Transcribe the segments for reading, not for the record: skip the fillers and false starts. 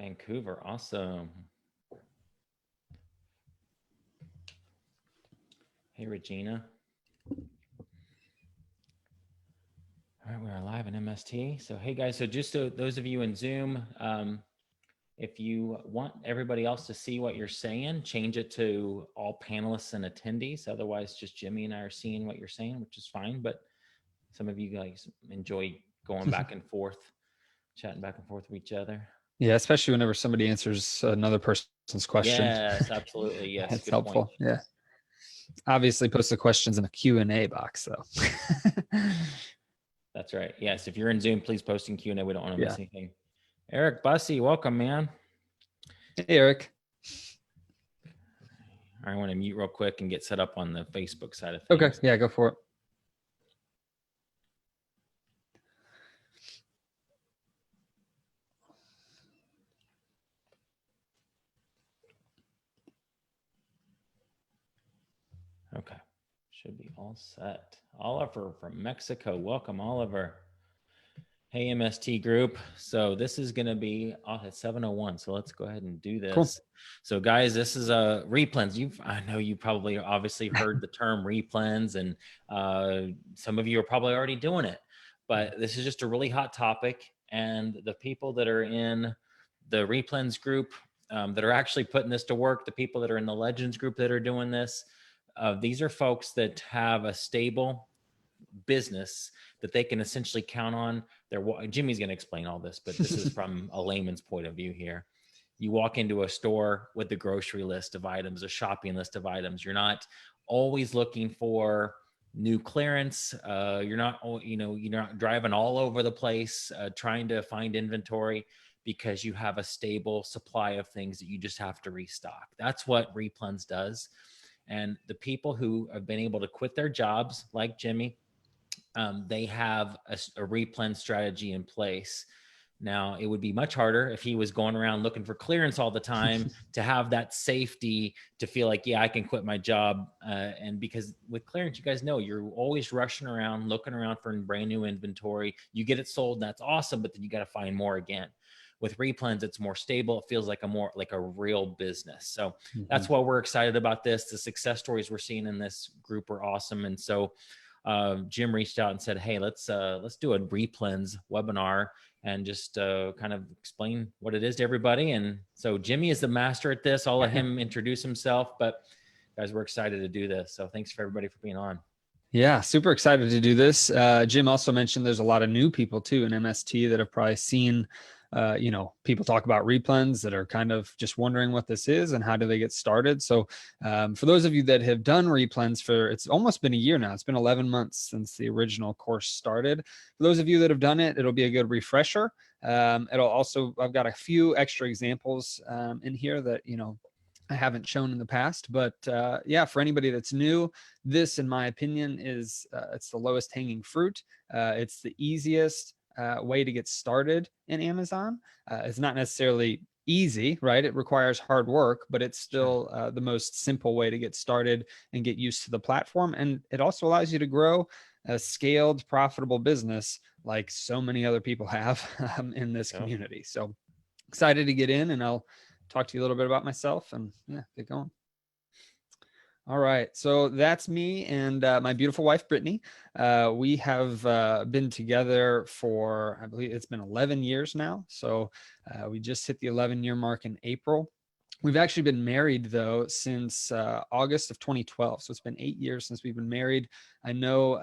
Vancouver. Awesome. Hey, Regina. All right, we are live in MST. So, hey guys, so just so those of you in Zoom, if you want everybody else to see what you're saying, change it to all panelists and attendees. Otherwise, just Jimmy and I are seeing what you're saying, which is fine. But some of you guys enjoy going back and forth, chatting back and forth with each other. Yeah, especially whenever somebody answers another person's question. Yes, absolutely. Yes, It's good helpful. point. Yeah. Obviously, post the questions in the Q&A box, though. That's right. Yes, if you're in Zoom, please post in Q&A. We don't want to miss Yeah. anything. Eric Bussey, welcome, man. Hey, Eric. I want to mute real quick and get set up on the Facebook side of things. Okay. Yeah, go for it. Okay. Should be all set. Oliver from Mexico. Welcome, Oliver. Hey, MST group. So this is going to be at 7:01. So let's go ahead and do this. Cool. So guys, this is a Replens. I know you probably obviously heard the term Replens, and some of you are probably already doing it, but this is just a really hot topic. And the people that are in the Replens group that are actually putting this to work, the people that are in the Legends group that are doing this, these are folks that have a stable business that they can essentially count on. Jimmy's going to explain all this, but this is from a layman's point of view here. You walk into a store with the grocery list of items, a shopping list of items. You're not always looking for new clearance. You're not driving all over the place trying to find inventory, because you have a stable supply of things that you just have to restock. That's what Replens does. And the people who have been able to quit their jobs, like Jimmy, they have a Replens strategy in place. Now, it would be much harder if he was going around looking for clearance all the time to have that safety to feel like, yeah, I can quit my job. And because with clearance, you guys know you're always rushing around, looking around for brand new inventory. You get it sold, and that's awesome, but then you got to find more again. With Replens, it's more stable. It feels like a real business. So that's why we're excited about this. The success stories we're seeing in this group are awesome. And so Jim reached out and said, hey, let's do a Replens webinar and just kind of explain what it is to everybody. And so Jimmy is the master at this. I'll let him introduce himself, but guys, we're excited to do this. So thanks for everybody for being on. Yeah, super excited to do this. Jim also mentioned there's a lot of new people too in MST that have probably seen people talk about Replens that are kind of just wondering what this is and how do they get started. So for those of you that have done Replens it's almost been a year now. It's been 11 months since the original course started. For those of you that have done it, it'll be a good refresher. I've got a few extra examples in here that, I haven't shown in the past, but yeah, for anybody that's new, this, in my opinion, is it's the lowest hanging fruit. It's the easiest way to get started in Amazon. It's not necessarily easy, right? It requires hard work, but it's still the most simple way to get started and get used to the platform. And it also allows you to grow a scaled, profitable business like so many other people have in this community. So excited to get in, and I'll talk to you a little bit about myself and get going. All right. So that's me and my beautiful wife, Brittany. We have been together for, I believe it's been 11 years now. So we just hit the 11-year mark in April. We've actually been married, though, since August of 2012. So it's been 8 years since we've been married. I know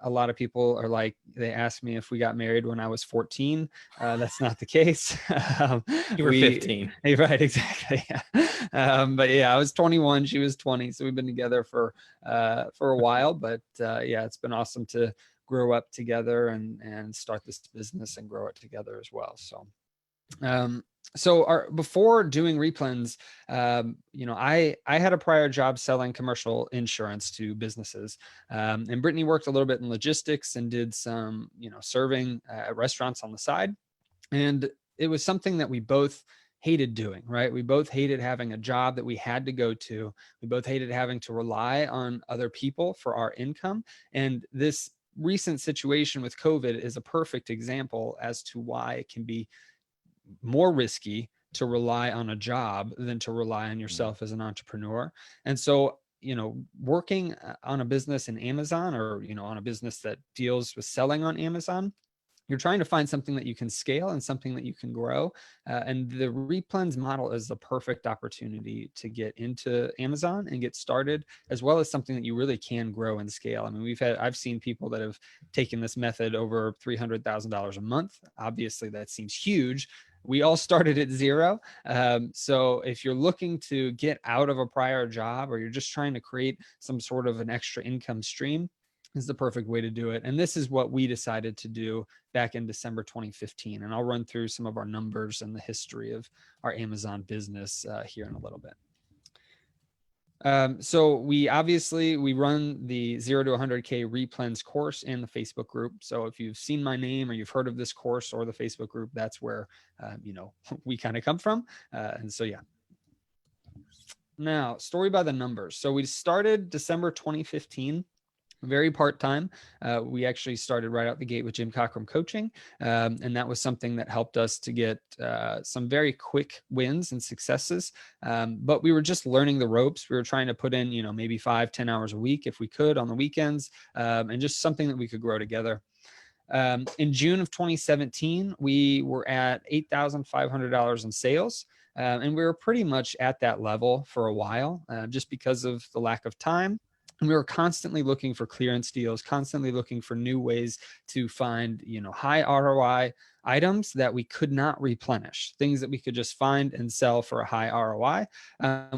a lot of people are like, they ask me if we got married when I was 14. That's not the case. You were 15. Right, exactly. But yeah, I was 21. She was 20. So we've been together for a while. But yeah, it's been awesome to grow up together and start this business and grow it together as well. So before doing Replens, I had a prior job selling commercial insurance to businesses, and Brittany worked a little bit in logistics and did some, serving at restaurants on the side. And it was something that we both hated doing, right? We both hated having a job that we had to go to. We both hated having to rely on other people for our income. And this recent situation with COVID is a perfect example as to why it can be more risky to rely on a job than to rely on yourself as an entrepreneur. And so, working on a business in Amazon, or, on a business that deals with selling on Amazon, you're trying to find something that you can scale and something that you can grow. And the Replens model is the perfect opportunity to get into Amazon and get started, as well as something that you really can grow and scale. I mean, I've seen people that have taken this method over $300,000 a month. Obviously, that seems huge. We all started at zero. So if you're looking to get out of a prior job, or you're just trying to create some sort of an extra income stream, is the perfect way to do it. And this is what we decided to do back in December 2015. And I'll run through some of our numbers and the history of our Amazon business here in a little bit. So we run the 0 to 100K Replens course in the Facebook group. So if you've seen my name, or you've heard of this course or the Facebook group, that's where, we kind of come from. And so, yeah. Now, story by the numbers. So we started December 2015. Very part-time. We actually started right out the gate with Jim Cockrum coaching. And that was something that helped us to get some very quick wins and successes. But we were just learning the ropes. We were trying to put in, maybe 5-10 hours a week if we could on the weekends, and just something that we could grow together. In June of 2017, we were at $8,500 in sales. And we were pretty much at that level for a while, just because of the lack of time. And we were constantly looking for clearance deals, constantly looking for new ways to find, high ROI items that we could not replenish, things that we could just find and sell for a high ROI,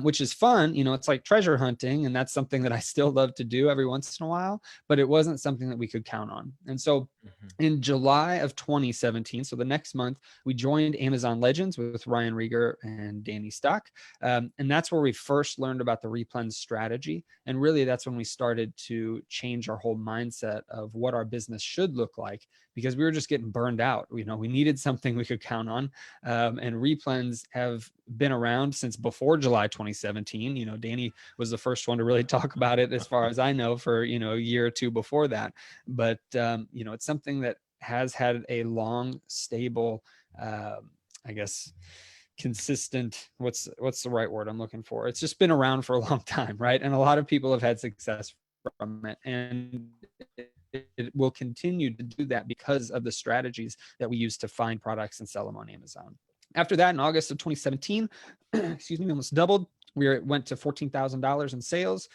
which is fun. It's like treasure hunting. And that's something that I still love to do every once in a while, but it wasn't something that we could count on. And so in July of 2017, so the next month, we joined Amazon Legends with Ryan Rieger and Danny Stock. And that's where we first learned about the Replens strategy. And really, that's when we started to change our whole mindset of what our business should look like, because we were just getting burned out. We needed something we could count on. And Replens have been around since before July 2017. Danny was the first one to really talk about it, as far as I know, for, a year or two before that. But, it's something that has had a long, stable, I guess, consistent, what's the right word I'm looking for? It's just been around for a long time, right? And a lot of people have had success from it. And it will continue to do that because of the strategies that we use to find products and sell them on Amazon. After that, in August of 2017, we almost doubled. We went to $14,000 in sales.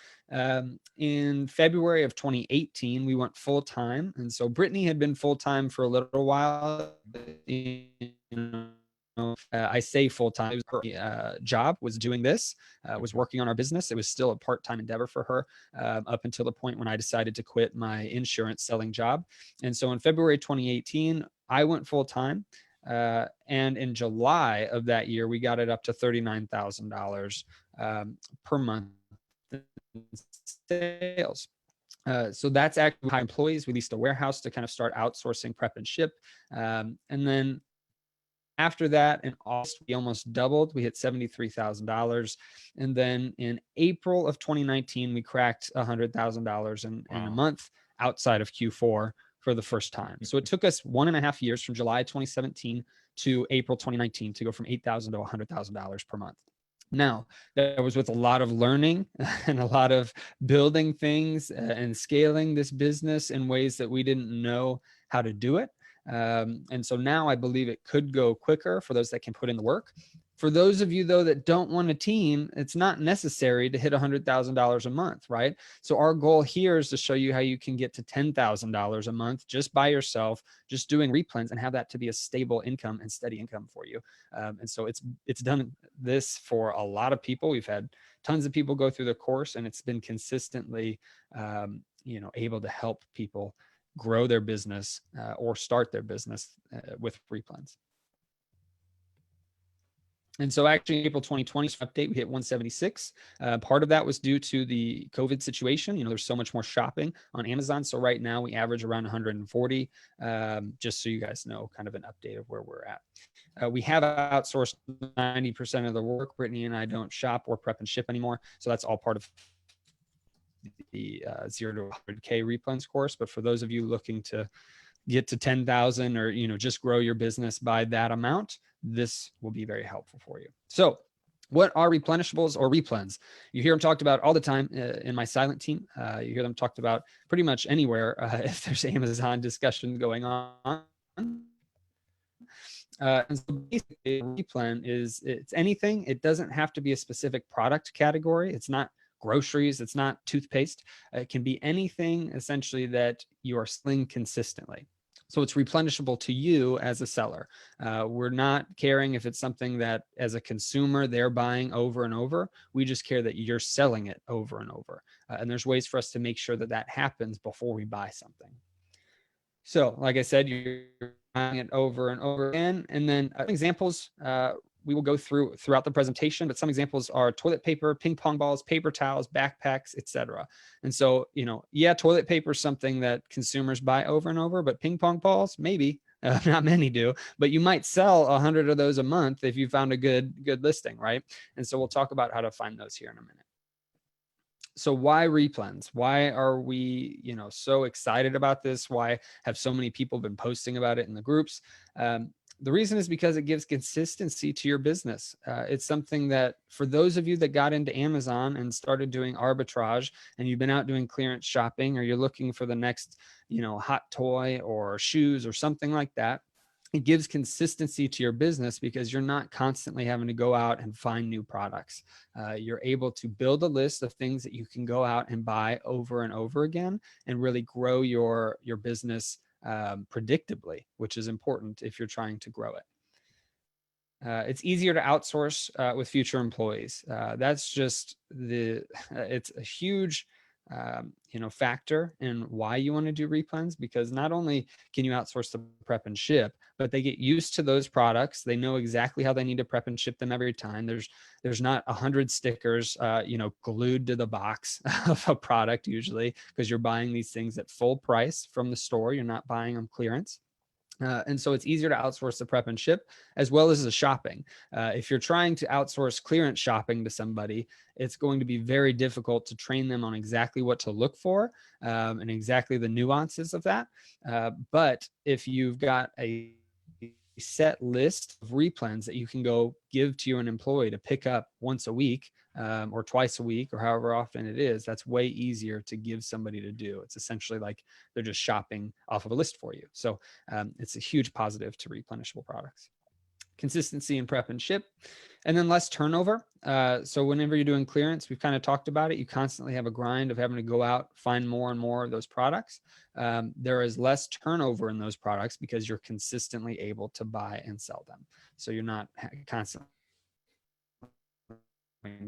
In February of 2018, we went full-time. And so Brittany had been full-time for a little while. I say full-time. Her job was doing this, was working on our business. It was still a part-time endeavor for her, up until the point when I decided to quit my insurance selling job. And so in February 2018, I went full-time. And in July of that year, we got it up to $39,000 per month in sales. So that's actually high employees. We leased a warehouse to kind of start outsourcing prep and ship. And then after that, in August, we almost doubled. We hit $73,000. And then in April of 2019, we cracked $100,000 in a month outside of Q4 for the first time. So it took us 1.5 years, from July 2017 to April 2019, to go from $8,000 to $100,000 per month. Now, that was with a lot of learning and a lot of building things and scaling this business in ways that we didn't know how to do it. And so now I believe it could go quicker for those that can put in the work. For those of you, though, that don't want a team, it's not necessary to hit $100,000 a month, right? So our goal here is to show you how you can get to $10,000 a month just by yourself, just doing Replens, and have that to be a stable income and steady income for you. And so it's done this for a lot of people. We've had tons of people go through the course, and it's been consistently, able to help people grow their business or start their business with Replens. And so actually April 2020 update, we hit 176. Part of that was due to the COVID situation. There's so much more shopping on Amazon. So right now we average around 140, just so you guys know, kind of an update of where we're at. We have outsourced 90% of the work. Brittany and I don't shop or prep and ship anymore. So that's all part of the 0 to 100K Replens course. But for those of you looking to get to 10,000 or, just grow your business by that amount, this will be very helpful for you. So what are replenishables or replens? You hear them talked about all the time in my silent team. You hear them talked about pretty much anywhere if there's Amazon discussion going on. And so basically, a replen it's anything. It doesn't have to be a specific product category. It's not groceries. It's not toothpaste. It can be anything essentially that you are selling consistently. So it's replenishable to you as a seller. We're not caring if it's something that as a consumer, they're buying over and over. We just care that you're selling it over and over. And there's ways for us to make sure that that happens before we buy something. So like I said, you're buying it over and over again. And then examples, we will go throughout the presentation, but some examples are toilet paper, ping pong balls, paper towels, backpacks, etc. And so, toilet paper is something that consumers buy over and over, but ping pong balls, maybe not many do, but you might sell 100 of those a month if you found a good listing, right? And so we'll talk about how to find those here in a minute. So why replens? Why are we, so excited about this? Why have so many people been posting about it in the groups? The reason is because it gives consistency to your business. It's something that for those of you that got into Amazon and started doing arbitrage and you've been out doing clearance shopping, or you're looking for the next, hot toy or shoes or something like that, it gives consistency to your business because you're not constantly having to go out and find new products. You're able to build a list of things that you can go out and buy over and over again and really grow your business predictably, which is important if you're trying to grow it. It's easier to outsource with future employees. That's just it's a huge factor in why you want to do replens, because not only can you outsource the prep and ship, but they get used to those products. They know exactly how they need to prep and ship them every time. There's not 100 stickers, glued to the box of a product usually, because you're buying these things at full price from the store. You're not buying them clearance. And so it's easier to outsource the prep and ship as well as the shopping. If you're trying to outsource clearance shopping to somebody, it's going to be very difficult to train them on exactly what to look for and exactly the nuances of that. But if you've got a set list of replens that you can go give to an employee to pick up once a week or twice a week or however often it is, that's way easier to give somebody to do. It's essentially like they're just shopping off of a list for you. So it's a huge positive to replenishable products. Consistency in prep and ship, and then less turnover. So whenever you're doing clearance, we've kind of talked about it. You constantly have a grind of having to go out, find more and more of those products. There is less turnover in those products because you're consistently able to buy and sell them. So you're not constantly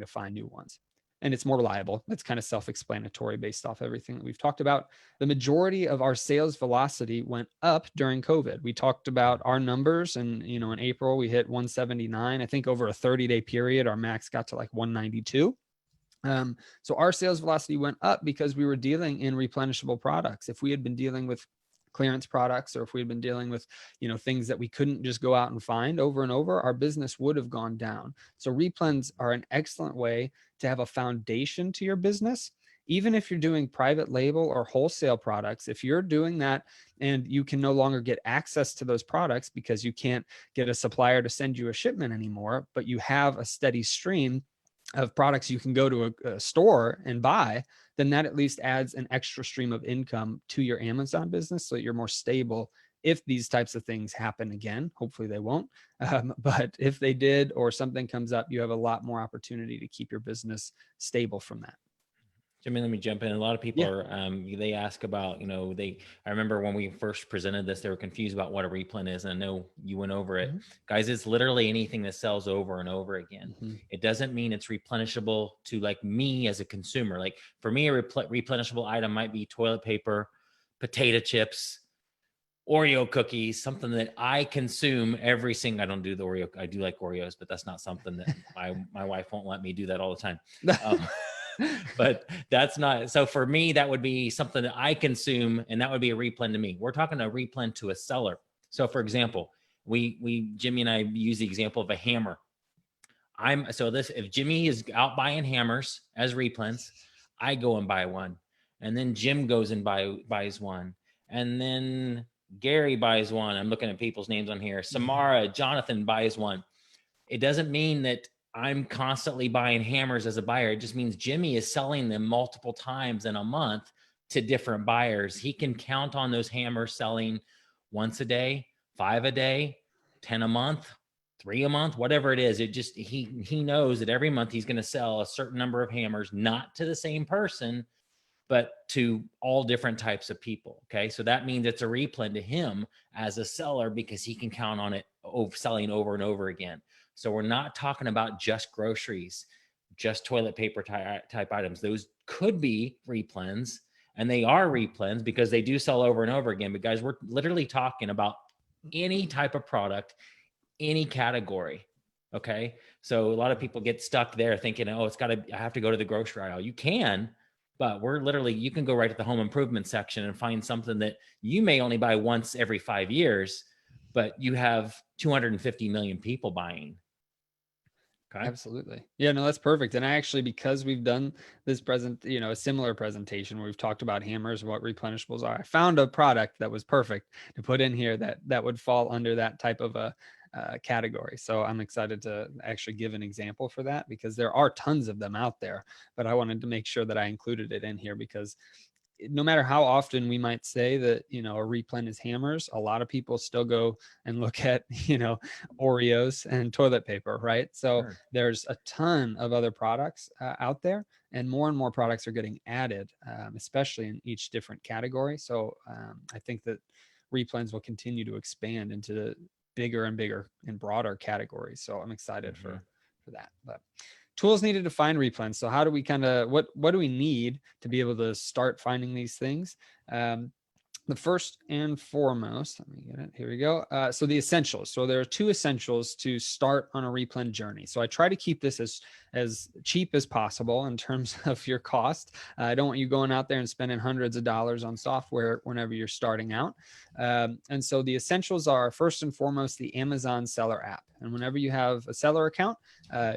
to find new ones. And it's more reliable. That's kind of self-explanatory based off everything that we've talked about. The majority of our sales velocity went up during COVID. We talked about our numbers, and in April we hit 179. I think over a 30-day period, our max got to like 192. So our sales velocity went up because we were dealing in replenishable products. If we had been dealing with clearance products, or if we had been dealing with things that we couldn't just go out and find over and over, our business would have gone down. So replens are an excellent way to have a foundation to your business. Even if you're doing private label or wholesale products, if you're doing that and you can no longer get access to those products because you can't get a supplier to send you a shipment anymore, but you have a steady stream of products you can go to a store and buy, then that at least adds an extra stream of income to your Amazon business so that you're more stable if these types of things happen again. Hopefully they won't. But if they did or something comes up, you have a lot more opportunity to keep your business stable from that. Jimmy, let me jump in. A lot of people are, they ask about, I remember when we first presented this, they were confused about what a replen is. And I know you went over it. Guys, it's literally anything that sells over and over again. It doesn't mean it's replenishable to like me as a consumer. Like for me, a replenishable item might be toilet paper, potato chips, Oreo cookies, something that I consume every single, I don't do the Oreo. I do like Oreos, but that's not something that my wife won't let me do that all the time. But that's not, so for me, that would be something that I consume, and that would be a replen to me. We're talking a replen to a seller. So for example, Jimmy and I use the example of a hammer. If Jimmy is out buying hammers as replens, I go and buy one, and then Jim goes and buys one, and then Gary buys one. I'm looking at people's names on here. Samara, Jonathan buys one. It doesn't mean that I'm constantly buying hammers as a buyer. It just means Jimmy is selling them multiple times in a month to different buyers. He can count on those hammers selling once a day, 5 a day, 10 a month, 3 a month, whatever it is. It just, he knows that every month he's going to sell a certain number of hammers, not to the same person, but to all different types of people. Okay. So that means it's a replen to him as a seller because he can count on it selling over and over again. So we're not talking about just groceries, just toilet paper type items. Those could be replens, and they are replens because they do sell over and over again. But guys, we're literally talking about any type of product, any category. Okay. So a lot of people get stuck there thinking, oh, I have to go to the grocery aisle. You can, but you can go right to the home improvement section and find something that you may only buy once every 5 years, but you have 250 million people buying. Okay. Absolutely. Yeah, no, that's perfect. And I actually, because we've done this a similar presentation where we've talked about hammers, what replenishables are, I found a product that was perfect to put in here that would fall under that type of a category. So I'm excited to actually give an example for that, because there are tons of them out there, but I wanted to make sure that I included it in here, because no matter how often we might say that, a replen is hammers, a lot of people still go and look at, Oreos and toilet paper, right? So Sure. there's a ton of other products out there, and more products are getting added, especially in each different category. So I think that replens will continue to expand into bigger and bigger and broader categories. So I'm excited for that. But tools needed to find replens. So how do we what do we need to be able to start finding these things? The first and foremost, let me get it. Here we go. So the essentials. So there are 2 essentials to start on a replen journey. So I try to keep this as cheap as possible in terms of your cost. I don't want you going out there and spending hundreds of dollars on software whenever you're starting out. And so the essentials are, first and foremost, the Amazon Seller app. And whenever you have a seller account,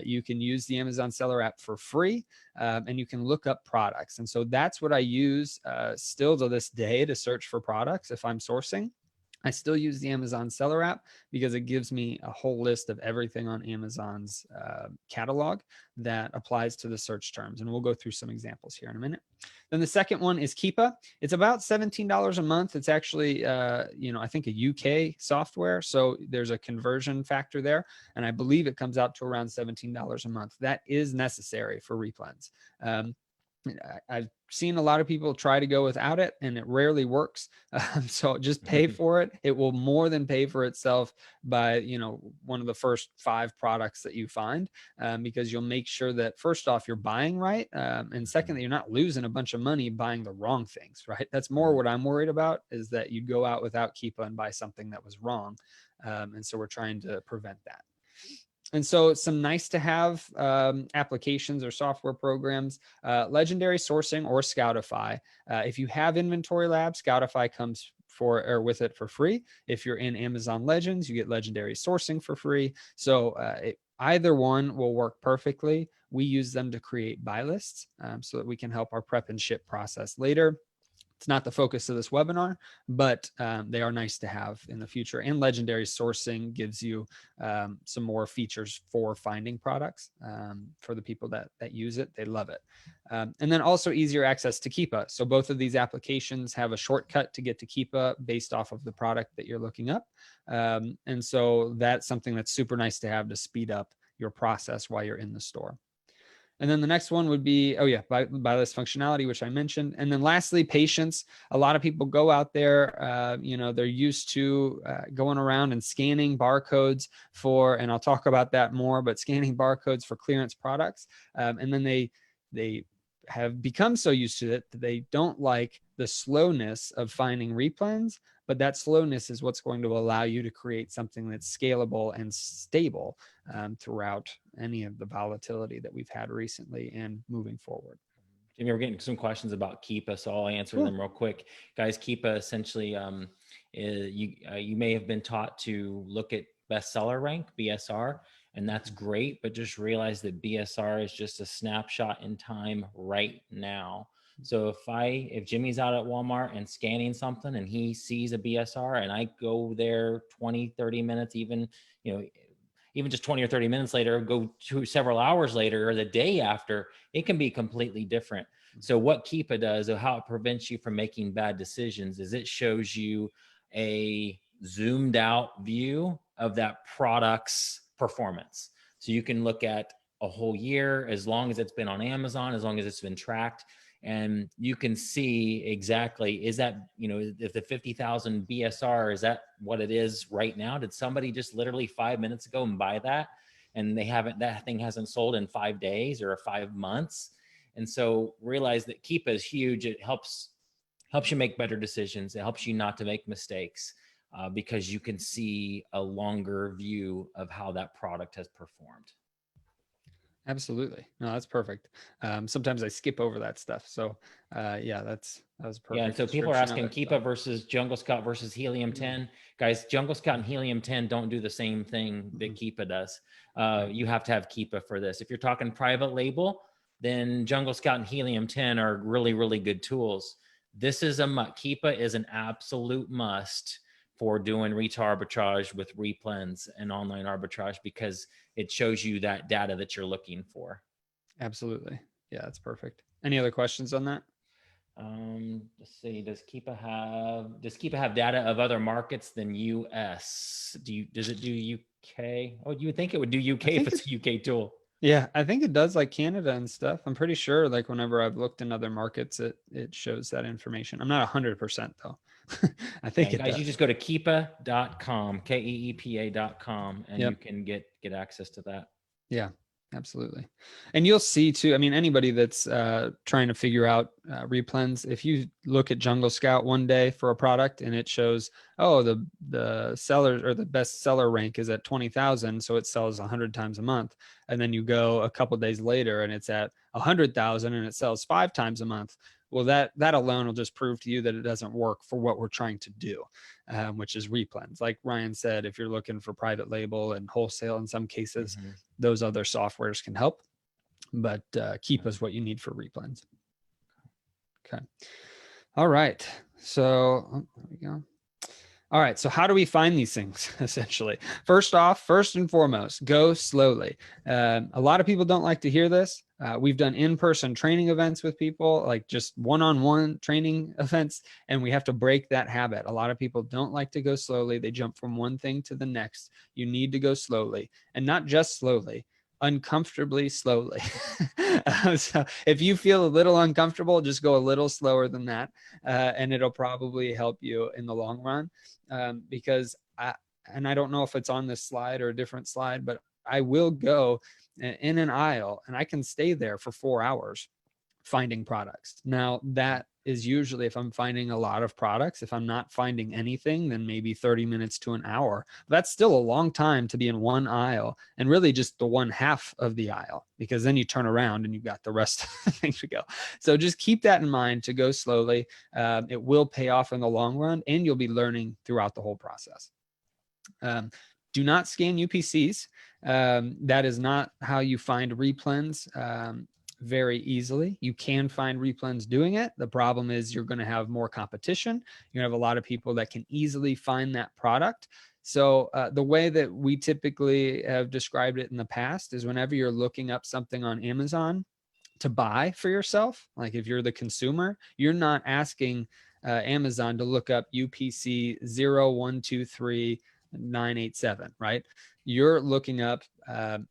you can use the Amazon Seller app for free, and you can look up products. And so that's what I use still to this day to search for products if I'm sourcing. I still use the Amazon Seller app because it gives me a whole list of everything on Amazon's catalog that applies to the search terms. And we'll go through some examples here in a minute. Then the second one is Keepa. It's about $17 a month. It's actually, I think a UK software. So there's a conversion factor there. And I believe it comes out to around $17 a month. That is necessary for replens. I've seen a lot of people try to go without it, and it rarely works. So just pay for it. It will more than pay for itself by, one of the first 5 products that you find, because you'll make sure that, first off, you're buying right. And second, that you're not losing a bunch of money buying the wrong things, right? That's more what I'm worried about, is that you go out without Keepa and buy something that was wrong. And so we're trying to prevent that. And so some nice to have applications or software programs, Legendary Sourcing or Scoutify. If you have Inventory Lab, Scoutify comes with it for free. If you're in Amazon Legends, you get Legendary Sourcing for free. So either one will work perfectly. We use them to create buy lists so that we can help our prep and ship process later. It's not the focus of this webinar, but they are nice to have in the future. And Legendary Sourcing gives you some more features for finding products for the people that use it. They love it. And then also easier access to Keepa. So both of these applications have a shortcut to get to Keepa based off of the product that you're looking up. And so that's something that's super nice to have to speed up your process while you're in the store. And then the next one would be, buy list functionality, which I mentioned. And then lastly, patience. A lot of people go out there, they're used to going around and scanning barcodes and I'll talk about that more, but scanning barcodes for clearance products. And then they have become so used to it that they don't like the slowness of finding replens, but that slowness is what's going to allow you to create something that's scalable and stable throughout any of the volatility that we've had recently and moving forward. Jimmy, we're getting some questions about Keepa, so I'll answer them real quick. Guys, Keepa essentially, you may have been taught to look at bestseller rank, BSR, and that's great, but just realize that BSR is just a snapshot in time right now. So if Jimmy's out at Walmart and scanning something and he sees a BSR and I go there 20, 30 minutes, even, you know, even just 20 or 30 minutes later, go to several hours later or the day after, it can be completely different. So what Keepa does, or how it prevents you from making bad decisions, is it shows you a zoomed out view of that product's performance. So you can look at a whole year, as long as it's been on Amazon, as long as it's been tracked, and you can see exactly, is that, you know, if the 50,000 BSR, is that what it is right now? Did somebody just literally 5 minutes ago and buy that, and that thing hasn't sold in 5 days or 5 months? And so realize that Keepa is huge. It helps you make better decisions. It helps you not to make mistakes, because you can see a longer view of how that product has performed. Absolutely. No, that's perfect. Sometimes I skip over that stuff. So yeah, that was perfect. Yeah, and so people are asking Keepa versus Jungle Scout versus Helium 10. Guys, Jungle Scout and Helium 10 don't do the same thing that Keepa does. You have to have Keepa for this. If you're talking private label, then Jungle Scout and Helium 10 are really, really good tools. This is Keepa is an absolute must for doing retail arbitrage with Replens and online arbitrage, because it shows you that data that you're looking for. Absolutely. Yeah, that's perfect. Any other questions on that? Let's see. Does Keepa have data of other markets than US? Does it do UK? Oh, you would think it would do UK if it's a UK tool. Yeah, I think it does, like Canada and stuff. I'm pretty sure, like whenever I've looked in other markets, it shows that information. I'm not 100% though. I think it guys, does. you just go to keepa.com, keepa.com, and you can get access to that. Yeah, absolutely. And you'll see too, I mean, anybody that's trying to figure out Replens, if you look at Jungle Scout one day for a product and it shows, oh, the seller or the best seller rank is at 20,000, so it sells 100 times a month. And then you go a couple days later and it's at 100,000 and it sells 5 times a month. Well, that alone will just prove to you that it doesn't work for what we're trying to do, which is Replens. Like Ryan said, if you're looking for private label and wholesale in some cases, those other softwares can help, but Keepa is what you need for Replens. Okay. All right. So there we go. All right. So how do we find these things? Essentially, first and foremost, go slowly. A lot of people don't like to hear this. We've done in-person training events with people, like just one-on-one training events, and we have to break that habit. A lot of people don't like to go slowly. They jump from one thing to the next. You need to go slowly, and not just slowly, uncomfortably slowly. So if you feel a little uncomfortable, just go a little slower than that, and it'll probably help you in the long run. Because I don't know if it's on this slide or a different slide, but I will go in an aisle and I can stay there for 4 hours finding products. Now that is usually if I'm finding a lot of products. If I'm not finding anything, then maybe 30 minutes to an hour. That's still a long time to be in one aisle, and really just the one half of the aisle, because then you turn around and you've got the rest of the thing to go. So just keep that in mind, to go slowly. It will pay off in the long run, and you'll be learning throughout the whole process. Do not scan UPCs. That is not how you find Replens very easily. You can find Replens doing it. The problem is you're going to have more competition. You have a lot of people that can easily find that product. So the way that we typically have described it in the past is whenever you're looking up something on Amazon to buy for yourself, like if you're the consumer, you're not asking Amazon to look up UPC 0123987, right? You're looking up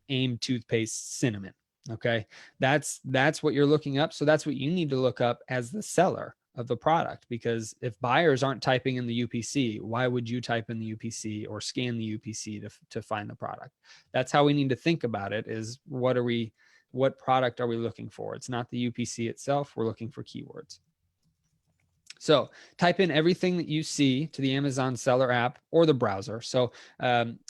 AIM toothpaste cinnamon. Okay, that's what you're looking up. So that's what you need to look up as the seller of the product, because if buyers aren't typing in the UPC, why would you type in the UPC or scan the UPC to find the product? That's how we need to think about it, is what product are we looking for? It's not the UPC itself. We're looking for keywords. So type in everything that you see to the Amazon seller app or the browser. So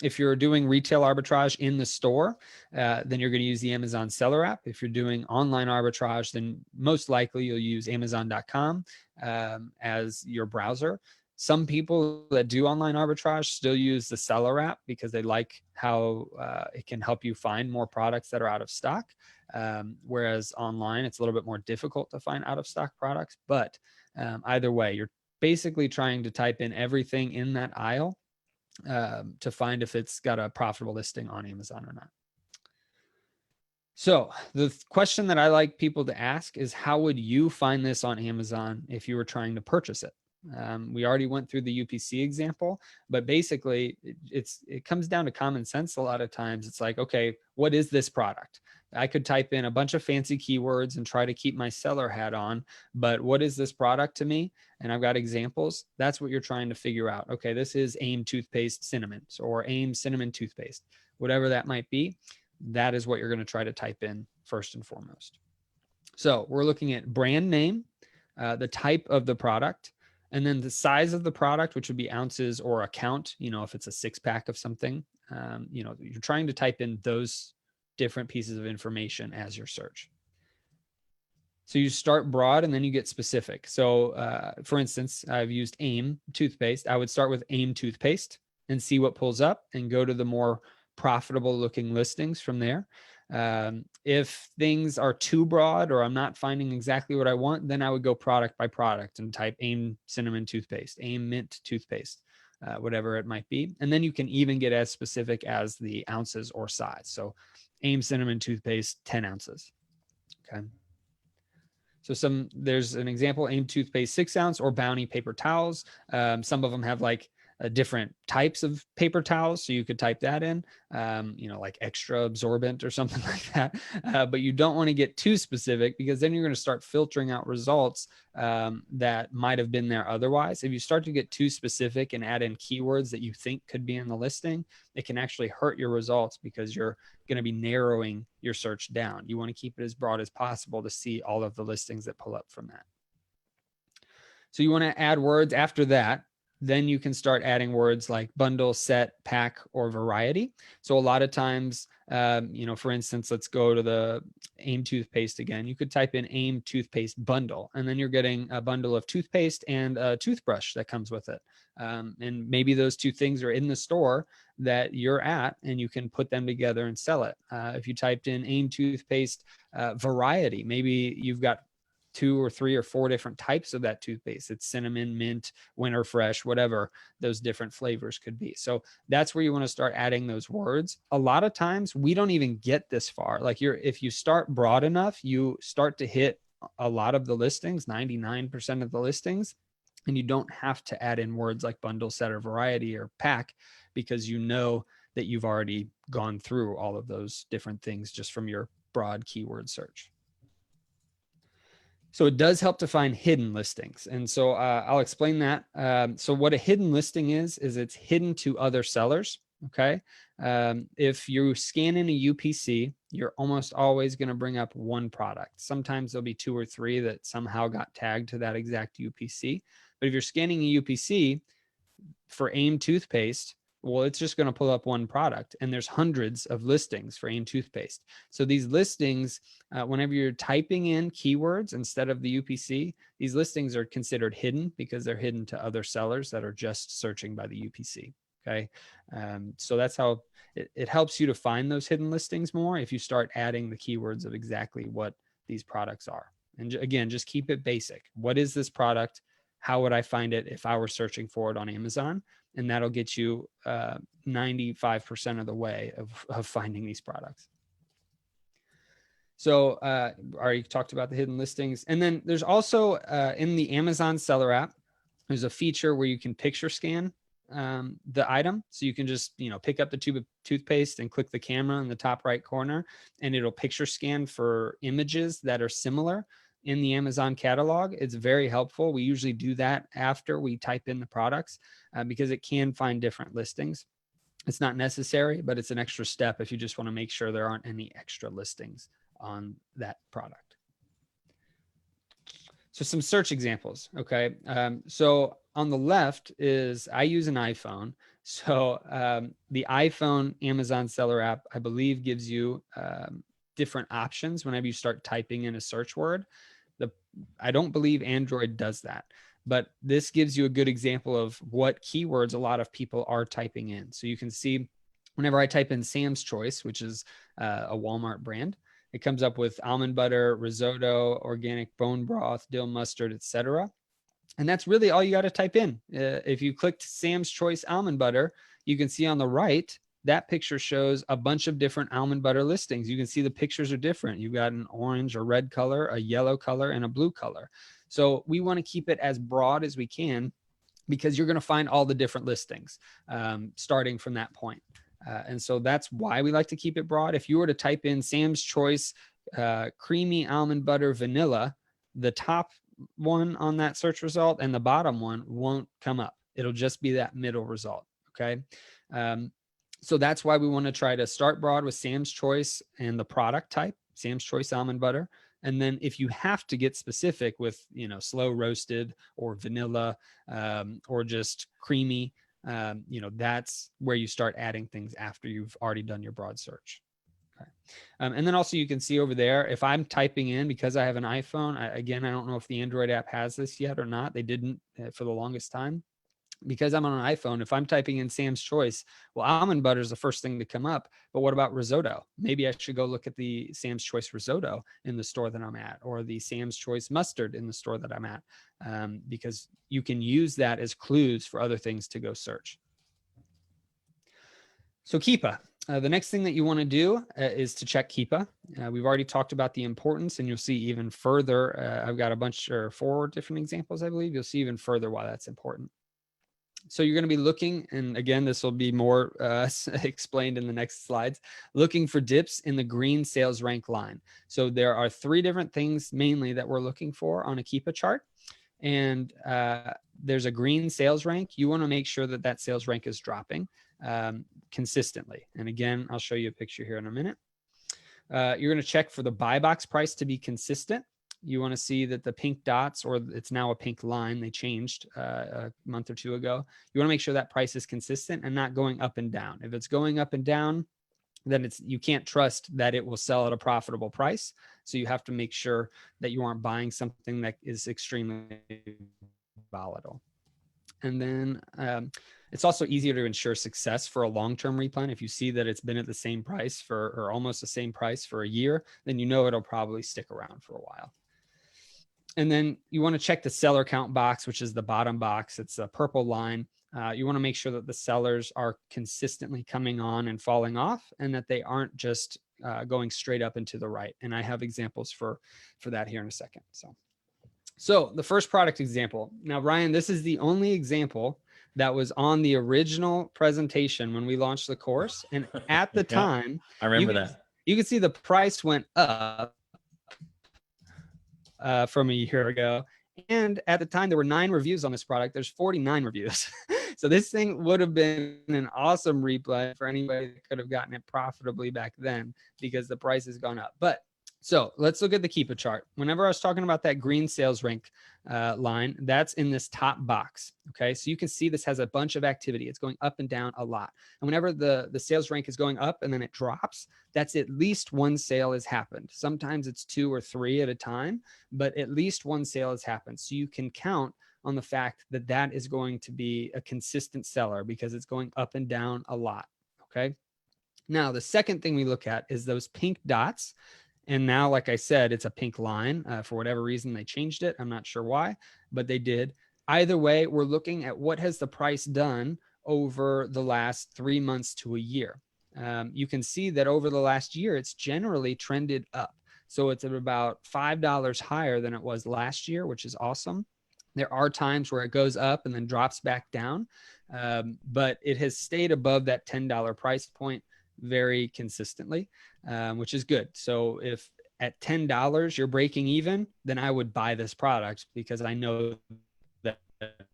if you're doing retail arbitrage in the store, then you're going to use the Amazon seller app. If you're doing online arbitrage, then most likely you'll use Amazon.com as your browser. Some people that do online arbitrage still use the seller app because they like how it can help you find more products that are out of stock. Whereas online, it's a little bit more difficult to find out of stock products. But either way, you're basically trying to type in everything in that aisle to find if it's got a profitable listing on Amazon or not. So the question that I like people to ask is, how would you find this on Amazon if you were trying to purchase it? We already went through the UPC example, but basically it comes down to common sense. A lot of times it's like, okay, what is this product? I could type in a bunch of fancy keywords and try to keep my seller hat on, but what is this product to me? And I've got examples. That's what you're trying to figure out. Okay, this is AIM toothpaste cinnamon, or AIM cinnamon toothpaste, whatever that might be. That is what you're going to try to type in first and foremost. So we're looking at brand name, the type of the product, and then the size of the product, which would be ounces or a count. If it's a 6-pack of something, you're trying to type in those different pieces of information as your search. So you start broad and then you get specific. So for instance, I've used AIM toothpaste. I would start with AIM toothpaste and see what pulls up and go to the more profitable looking listings from there. If things are too broad or I'm not finding exactly what I want, then I would go product by product and type AIM cinnamon toothpaste, AIM mint toothpaste, whatever it might be. And then you can even get as specific as the ounces or size. So AIM cinnamon toothpaste, 10 ounces. Okay. So there's an example, AIM toothpaste 6 ounce, or Bounty paper towels. Some of them have like different types of paper towels. So you could type that in, like extra absorbent or something like that. But you don't want to get too specific, because then you're going to start filtering out results that might have been there otherwise. If you start to get too specific and add in keywords that you think could be in the listing, it can actually hurt your results, because you're going to be narrowing your search down. You want to keep it as broad as possible to see all of the listings that pull up from that. So you want to add words after that. Then you can start adding words like bundle, set, pack, or variety. So a lot of times, for instance, let's go to the AIM toothpaste again. You could type in AIM toothpaste bundle, and then you're getting a bundle of toothpaste and a toothbrush that comes with it. And maybe those two things are in the store that you're at, and you can put them together and sell it. If you typed in AIM toothpaste variety, maybe you've got 2 or 3 or 4 different types of that toothpaste. It's cinnamon, mint, winter fresh, whatever those different flavors could be. So that's where you want to start adding those words. A lot of times we don't even get this far. Like if you start broad enough, you start to hit a lot of the listings, 99% of the listings, and you don't have to add in words like bundle, set, or variety, or pack, because you know that you've already gone through all of those different things just from your broad keyword search. So it does help to find hidden listings. And so I'll explain that. So what a hidden listing is it's hidden to other sellers. Okay. If you scan in a UPC, you're almost always going to bring up one product. Sometimes there'll be 2 or 3 that somehow got tagged to that exact UPC. But if you're scanning a UPC for AIM toothpaste, well, it's just going to pull up one product, and there's hundreds of listings for AIM toothpaste. So these listings, whenever you're typing in keywords instead of the UPC, these listings are considered hidden because they're hidden to other sellers that are just searching by the UPC. Okay. So that's how it helps you to find those hidden listings more if you start adding the keywords of exactly what these products are. And again, just keep it basic. What is this product? How would I find it if I were searching for it on Amazon? And that'll get you 95% of the way of finding these products. So I already talked about the hidden listings. And then there's also in the Amazon seller app, there's a feature where you can picture scan the item. So you can just, pick up the tube of toothpaste and click the camera in the top right corner, and it'll picture scan for images that are similar in the Amazon catalog. It's very helpful. We usually do that after we type in the products because it can find different listings. It's not necessary, but it's an extra step if you just want to make sure there aren't any extra listings on that product. So some search examples. Okay. So on the left is, I use an iPhone. So the iPhone Amazon seller app, I believe, gives you different options whenever you start typing in a search word. I don't believe Android does that, but this gives you a good example of what keywords a lot of people are typing in. So you can see whenever I type in Sam's Choice, which is a Walmart brand, it comes up with almond butter, risotto, organic bone broth, dill mustard, etc. And that's really all you got to type in. If you clicked Sam's Choice almond butter, you can see on the right, that picture shows a bunch of different almond butter listings. You can see the pictures are different. You've got an orange or red color, a yellow color, and a blue color. So we want to keep it as broad as we can because you're going to find all the different listings starting from that point. And so that's why we like to keep it broad. If you were to type in Sam's Choice creamy almond butter vanilla, the top one on that search result and the bottom one won't come up. It'll just be that middle result. Okay. So that's why we want to try to start broad with Sam's Choice and the product type, Sam's Choice almond butter. And then if you have to get specific with, slow roasted or vanilla or just creamy, that's where you start adding things after you've already done your broad search. Okay. And then also you can see over there, if I'm typing in, because I have an iPhone, I don't know if the Android app has this yet or not. They didn't for the longest time. Because I'm on an iPhone, if I'm typing in Sam's Choice, well, almond butter is the first thing to come up. But what about risotto? Maybe I should go look at the Sam's Choice risotto in the store that I'm at, or the Sam's Choice mustard in the store that I'm at, because you can use that as clues for other things to go search. So Keepa. The next thing that you want to do is to check Keepa. We've already talked about the importance, and you'll see even further. I've got a bunch or 4 different examples, I believe. You'll see even further why that's important. So you're going to be looking, and again, this will be more explained in the next slides, looking for dips in the green sales rank line. So there are 3 different things mainly that we're looking for on a Keepa chart. And there's a green sales rank. You want to make sure that that sales rank is dropping consistently. And again, I'll show you a picture here in a minute. You're going to check for the buy box price to be consistent. You want to see that the pink dots, or it's now a pink line, they changed a month or 2 ago. You want to make sure that price is consistent and not going up and down. If it's going up and down, then you can't trust that it will sell at a profitable price. So you have to make sure that you aren't buying something that is extremely volatile. And then it's also easier to ensure success for a long-term replen. If you see that it's been at the same price or almost the same price for a year, then you know it'll probably stick around for a while. And then you want to check the seller count box, which is the bottom box. It's a purple line. You want to make sure that the sellers are consistently coming on and falling off, and that they aren't just going straight up and to the right. And I have examples for that here in a second. So the first product example. Now, Ryan, this is the only example that was on the original presentation when we launched the course. And at the time, I remember that. You can see the price went up from a year ago. And at the time, there were 9 reviews on this product. There's 49 reviews. So this thing would have been an awesome replen for anybody that could have gotten it profitably back then, because the price has gone up. But so let's look at the Keepa chart. Whenever I was talking about that green sales rank line, that's in this top box. Okay, so you can see this has a bunch of activity. It's going up and down a lot. And whenever the sales rank is going up and then it drops, that's at least 1 sale has happened. Sometimes it's 2 or 3 at a time, but at least 1 sale has happened. So you can count on the fact that that is going to be a consistent seller because it's going up and down a lot. Okay. Now, the second thing we look at is those pink dots. And now, like I said, it's a pink line. For whatever reason, they changed it. I'm not sure why, but they did. Either way, we're looking at what has the price done over the last 3 months to a year. You can see that over the last year, it's generally trended up. So it's at about $5 higher than it was last year, which is awesome. There are times where it goes up and then drops back down, but it has stayed above that $10 price point very consistently, which is good. So if at $10 you're breaking even, then I would buy this product, because I know that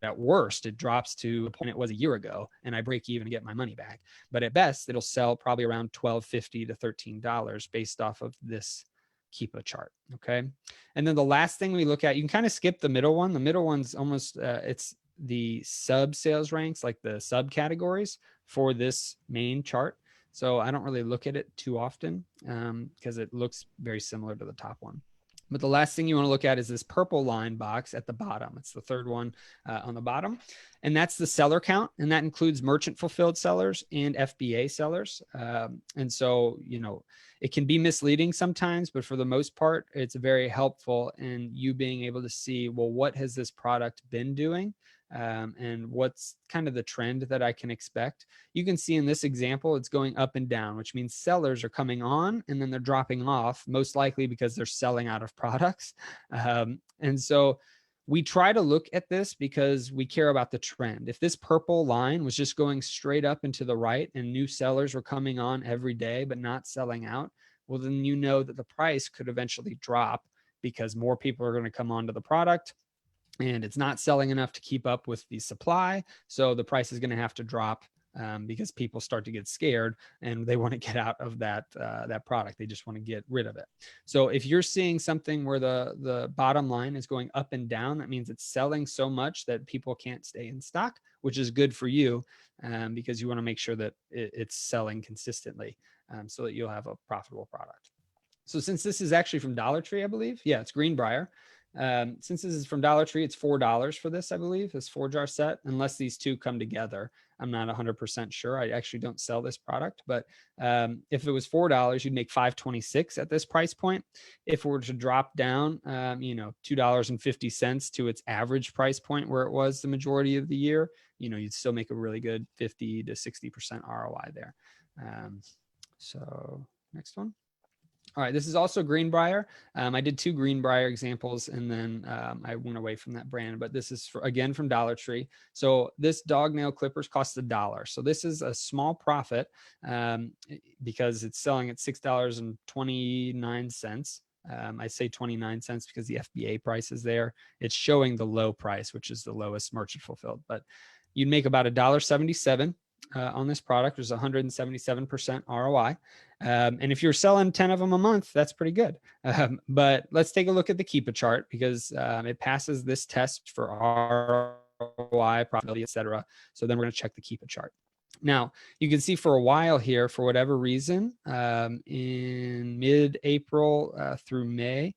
at worst it drops to the point it was a year ago and I break even and get my money back. But at best, it'll sell probably around $12.50 to $13 based off of this Keepa chart. Okay. And then the last thing we look at, you can kind of skip the middle one. The middle one's almost, it's the sub sales ranks, like the subcategories for this main chart. So I don't really look at it too often because it looks very similar to the top one. But the last thing you want to look at is this purple line box at the bottom. It's the third one on the bottom. And that's the seller count. And that includes merchant fulfilled sellers and FBA sellers. And so, it can be misleading sometimes, but for the most part, it's very helpful in you being able to see, well, what has this product been doing? And what's kind of the trend that I can expect. You can see in this example, it's going up and down, which means sellers are coming on and then they're dropping off, most likely because they're selling out of products. And so we try to look at this because we care about the trend. If this purple line was just going straight up and to the right and new sellers were coming on every day, but not selling out, well, then you know that the price could eventually drop because more people are going to come onto the product and it's not selling enough to keep up with the supply. So the price is going to have to drop because people start to get scared and they want to get out of that product. They just want to get rid of it. So if you're seeing something where the bottom line is going up and down, that means it's selling so much that people can't stay in stock, which is good for you because you want to make sure that it's selling consistently so that you'll have a profitable product. So since this is actually from Dollar Tree, I believe, yeah, it's Greenbrier. Since this is from Dollar Tree, it's $4 for this, I believe, this 4-jar set, unless these two come together. I'm not 100% sure. I actually don't sell this product, but if it was $4, you'd make $5.26 at this price point. If it were to drop down, $2.50 to its average price point where it was the majority of the year, you'd still make a really good 50 to 60% ROI there. So next one. All right, this is also Greenbrier. I did 2 Greenbrier examples and then I went away from that brand, but this is again from Dollar Tree. So this dog nail clippers cost $1. So this is a small profit because it's selling at $6.29. I say 29 cents because the FBA price is there. It's showing the low price, which is the lowest merchant fulfilled, but you'd make about $1.77 on this product. There's 177% ROI. And if you're selling 10 of them a month, that's pretty good. But let's take a look at the Keepa chart because it passes this test for ROI, profitability, etc. So then we're going to check the Keepa chart. Now, you can see for a while here, for whatever reason, in mid-April through May,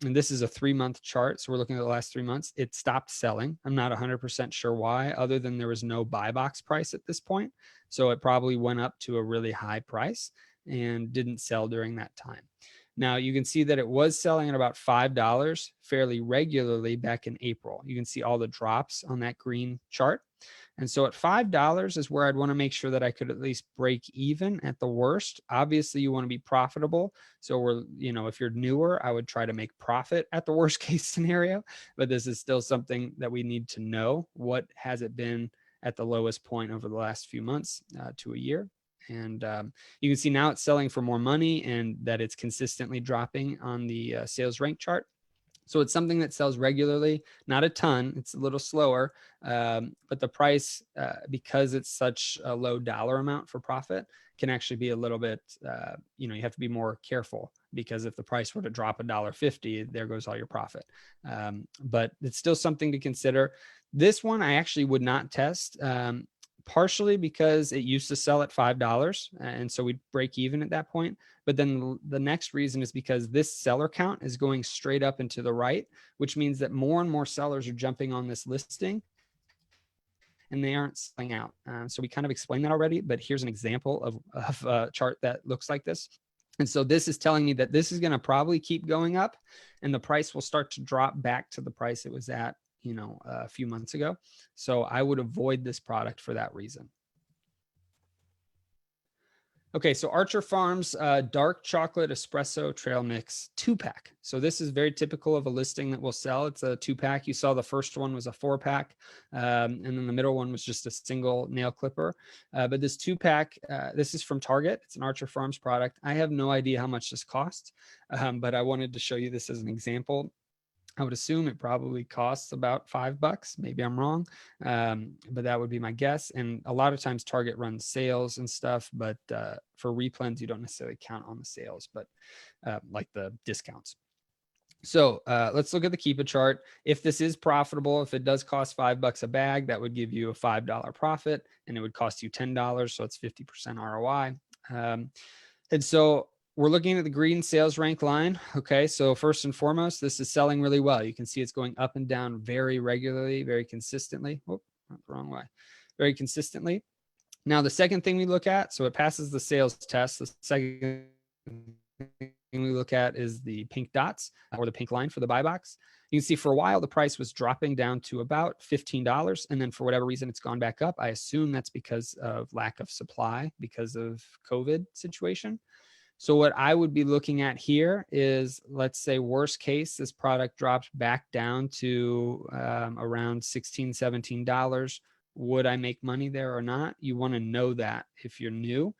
and this is a 3-month chart, so we're looking at the last 3 months, it stopped selling. I'm not 100% sure why, other than there was no buy box price at this point. So it probably went up to a really high price and didn't sell during that time. Now you can see that it was selling at about $5 fairly regularly back in April. You can see all the drops on that green chart. And so at $5 is where I'd want to make sure that I could at least break even at the worst. Obviously, you want to be profitable. So if you're newer, I would try to make profit at the worst case scenario. But this is still something that we need to know. What has it been at the lowest point over the last few months to a year? And you can see now it's selling for more money and that it's consistently dropping on the sales rank chart. So it's something that sells regularly, not a ton. It's a little slower, but the price, because it's such a low dollar amount for profit, can actually be a little bit, you have to be more careful because if the price were to drop $1.50, there goes all your profit. But it's still something to consider. This one I actually would not test. Partially because it used to sell at $5. And so we'd break even at that point. But then the next reason is because this seller count is going straight up and to the right, which means that more and more sellers are jumping on this listing and they aren't selling out. So we kind of explained that already, but here's an example of a chart that looks like this. And so this is telling me that this is going to probably keep going up and the price will start to drop back to the price it was at a few months ago. So I would avoid this product for that reason. Okay, so Archer Farms dark chocolate espresso trail mix 2-pack. So this is very typical of a listing that will sell. It's a 2-pack. You saw the first one was a 4-pack, and then the middle one was just a single nail clipper. But this 2-pack, this is from Target. It's an Archer Farms product. I have no idea how much this costs, but I wanted to show you this as an example. I would assume it probably costs about $5. Maybe I'm wrong, but that would be my guess. And a lot of times Target runs sales and stuff, but for Replens, you don't necessarily count on the sales, but like the discounts. So let's look at the Keepa chart. If this is profitable, if it does cost $5 a bag, that would give you a $5 profit and it would cost you $10. So it's 50% ROI. And so we're looking at the green sales rank line. Okay, so first and foremost, this is selling really well. You can see it's going up and down very regularly, very consistently. Oh, not the wrong way. Very consistently. Now, the second thing we look at, so it passes the sales test. The second thing we look at is the pink dots or the pink line for the buy box. You can see for a while, the price was dropping down to about $15. And then for whatever reason, it's gone back up. I assume that's because of lack of supply because of COVID situation. So what I would be looking at here is, let's say worst case, this product drops back down to around $16, $17. Would I make money there or not? You want to know that if you're new,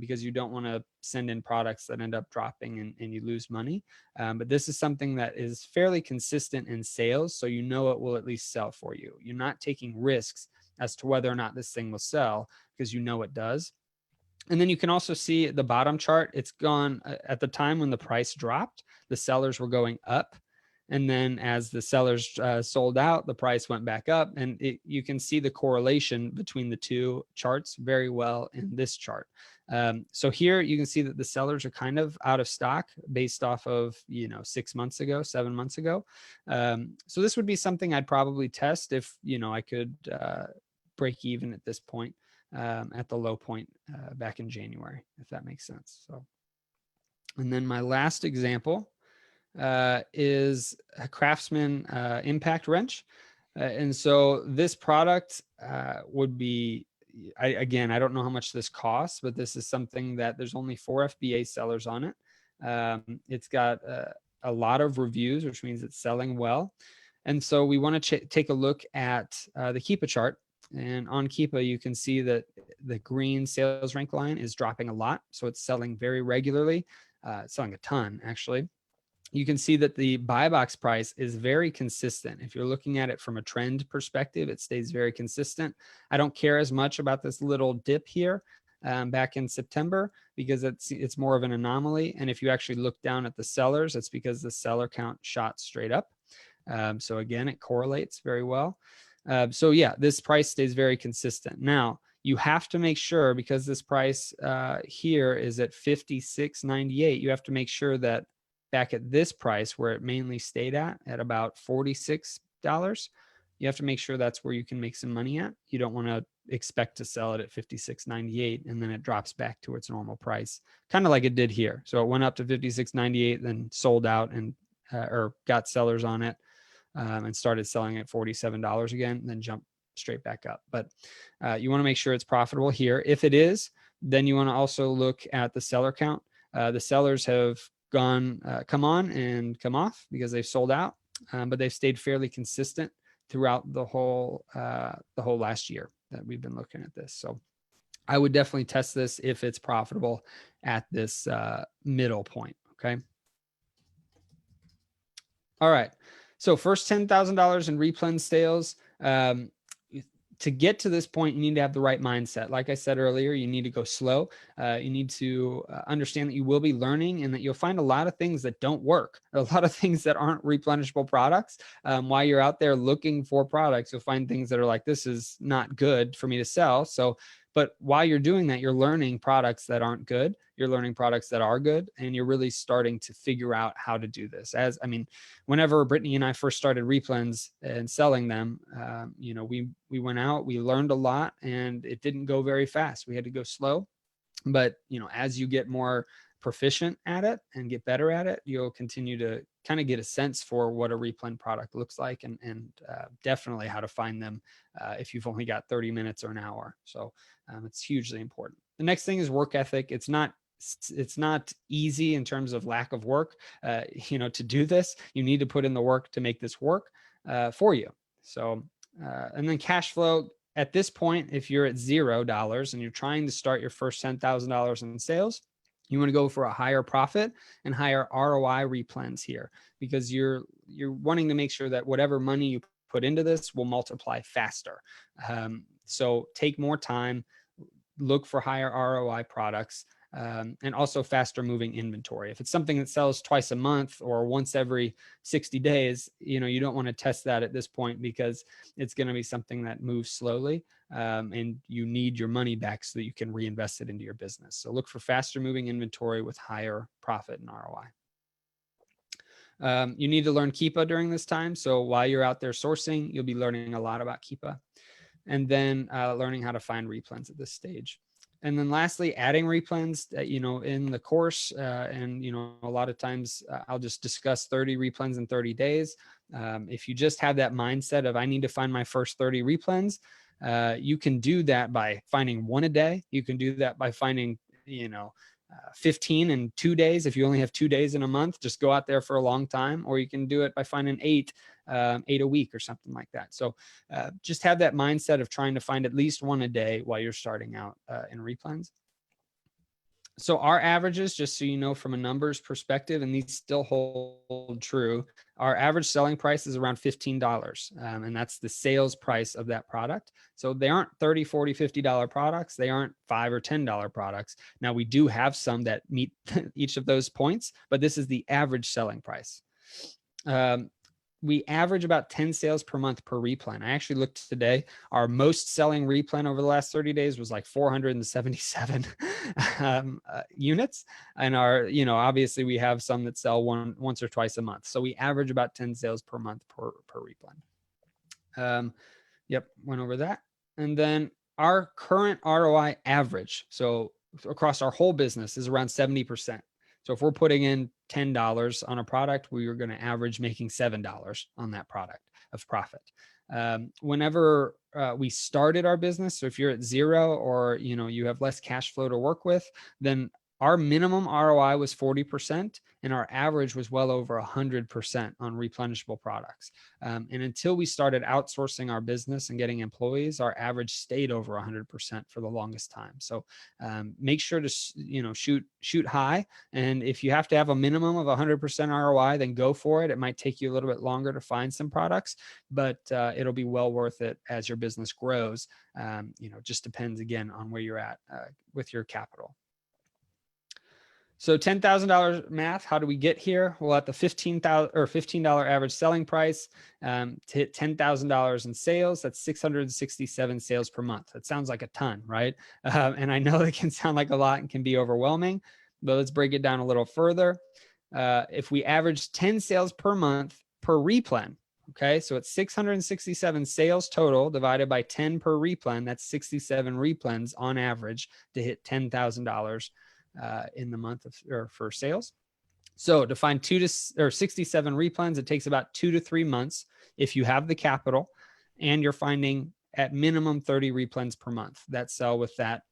because you don't want to send in products that end up dropping and you lose money. But this is something that is fairly consistent in sales, so you know it will at least sell for you. You're not taking risks as to whether or not this thing will sell because you know it does. And then you can also see the bottom chart. It's gone at the time when the price dropped, the sellers were going up. And then as the sellers sold out, the price went back up. And you can see the correlation between the two charts very well in this chart. So here you can see that the sellers are kind of out of stock based off of, 6 months ago, 7 months ago. So this would be something I'd probably test if, I could break even at this point. At the low point back in January, if that makes sense. So, and then my last example is a Craftsman impact wrench. And so this product would be, again, I don't know how much this costs, but this is something that there's only 4 FBA sellers on it. It's got a lot of reviews, which means it's selling well. And so we want to take a look at the Keepa chart. And on Keepa, you can see that the green sales rank line is dropping a lot. So it's selling very regularly, selling a ton, actually. You can see that the buy box price is very consistent. If you're looking at it from a trend perspective, it stays very consistent. I don't care as much about this little dip here back in September because it's more of an anomaly. And if you actually look down at the sellers, it's because the seller count shot straight up. So again, it correlates very well. So yeah, this price stays very consistent. Now, you have to make sure, because this price here is at $56.98, you have to make sure that back at this price where it mainly stayed at about $46, you have to make sure that's where you can make some money at. You don't want to expect to sell it at $56.98 and then it drops back to its normal price, kind of like it did here. So it went up to $56.98, then sold out and or got sellers on it. And started selling at $47 again, then jumped straight back up. But you want to make sure it's profitable here. If it is, then you want to also look at the seller count. The sellers have come on and come off because they've sold out, but they've stayed fairly consistent throughout the whole last year that we've been looking at this. So I would definitely test this if it's profitable at this middle point. Okay. All right. So first $10,000 in Replens sales. To get to this point, you need to have the right mindset. Like I said earlier, you need to go slow. You need to understand that you will be learning and that you'll find a lot of things that don't work, a lot of things that aren't replenishable products. While you're out there looking for products, you'll find things that are like, this is not good for me to sell. But while you're doing that, you're learning products that aren't good. You're learning products that are good, and you're really starting to figure out how to do this. Whenever Brittany and I first started Replens and selling them, we went out, we learned a lot, and it didn't go very fast. We had to go slow. But, as you get more proficient at it and get better at it, you'll continue to kind of get a sense for what a Replen product looks like and definitely how to find them if you've only got 30 minutes or an hour. So it's hugely important. The next thing is work ethic. It's not easy in terms of lack of work. To do this, you need to put in the work to make this work for you. So, and then cash flow. At this point, if you're at $0 and you're trying to start your first $10,000 in sales, you want to go for a higher profit and higher ROI Replens here, because you're wanting to make sure that whatever money you put into this will multiply faster. So take more time, look for higher ROI products, and also faster moving inventory. If it's something that sells twice a month or once every 60 days, you don't want to test that at this point because it's going to be something that moves slowly. and you need your money back so that you can reinvest it into your business. So look for faster moving inventory with higher profit and ROI. You need to learn Keepa during this time. So while you're out there sourcing, you'll be learning a lot about Keepa, and then learning how to find replens at this stage. And then lastly, adding replens, in the course. And, a lot of times I'll just discuss 30 replens in 30 days. If you just have that mindset of, I need to find my first 30 replens, you can do that by finding one a day. You can do that by finding, 15 in 2 days. If you only have 2 days in a month, just go out there for a long time, or you can do it by finding eight a week or something like that. So just have that mindset of trying to find at least one a day while you're starting out in replens. So our averages, just so you know, from a numbers perspective, and these still hold true, our average selling price is around $15. And that's the sales price of that product. So they aren't $30, $40, $50 products. They aren't $5 or $10 products. Now we do have some that meet each of those points, but this is the average selling price. We average about 10 sales per month per replen. I actually looked today. Our most selling replen over the last 30 days was like 477 units. And obviously we have some that sell once or twice a month. So we average about 10 sales per month per replen. Went over that. And then our current ROI average, so across our whole business, is around 70%. So if we're putting in $10 on a product, we are going to average making $7 on that product of profit. Whenever we started our business, so if you're at zero, or you have less cash flow to work with, then our minimum ROI was 40%, and our average was well over 100% on replenishable products. And until we started outsourcing our business and getting employees, our average stayed over 100% for the longest time. So make sure to shoot high. And if you have to have a minimum of 100% ROI, then go for it. It might take you a little bit longer to find some products, but it'll be well worth it as your business grows. Just depends again on where you're at with your capital. So $10,000 math, how do we get here? Well, at the $15 average selling price, to hit $10,000 in sales, that's 667 sales per month. That sounds like a ton, right? And I know it can sound like a lot and can be overwhelming, but let's break it down a little further. If we average 10 sales per month per replen, okay, so it's 667 sales total divided by 10 per replen, that's 67 replens on average to hit $10,000 in the month for sales. So to find 67 replens, it takes about 2 to 3 months if you have the capital and you're finding at minimum 30 replens per month that sell with that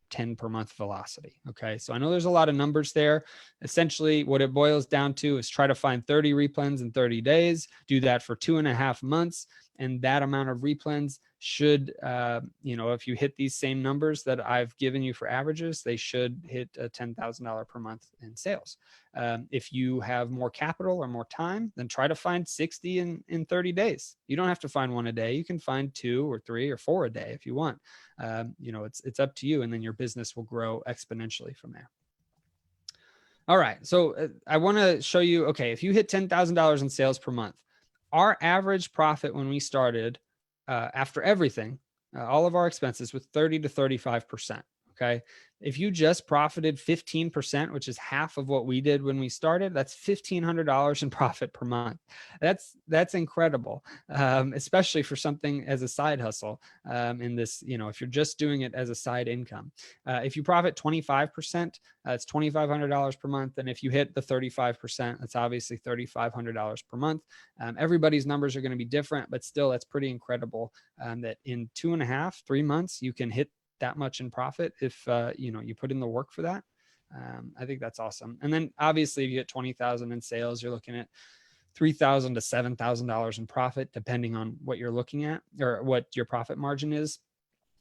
10 per month velocity. Okay. So I know there's a lot of numbers there. Essentially what it boils down to is try to find 30 replens in 30 days, do that for 2.5 months. And that amount of replens should, if you hit these same numbers that I've given you for averages, they should hit $10,000 per month in sales. If you have more capital or more time, then try to find 60 in 30 days. You don't have to find one a day. You can find 2 or 3 or 4 a day if you want. It's up to you, and then your business will grow exponentially from there. All right. So I want to show you, okay, if you hit $10,000 in sales per month, our average profit when we started, after everything, all of our expenses, was 30 to 35%. Okay. If you just profited 15%, which is half of what we did when we started, that's $1,500 in profit per month. That's incredible, especially for something as a side hustle. In this, if you're just doing it as a side income, if you profit 25%, it's $2,500 per month. And if you hit the 35%, that's obviously $3,500 per month. Everybody's numbers are going to be different, but still, that's pretty incredible that in 2.5, 3 months, you can hit that much in profit if you put in the work for that. I think that's awesome. And then obviously if you get 20,000 in sales, you're looking at $3,000 to $7,000 in profit, depending on what you're looking at or what your profit margin is.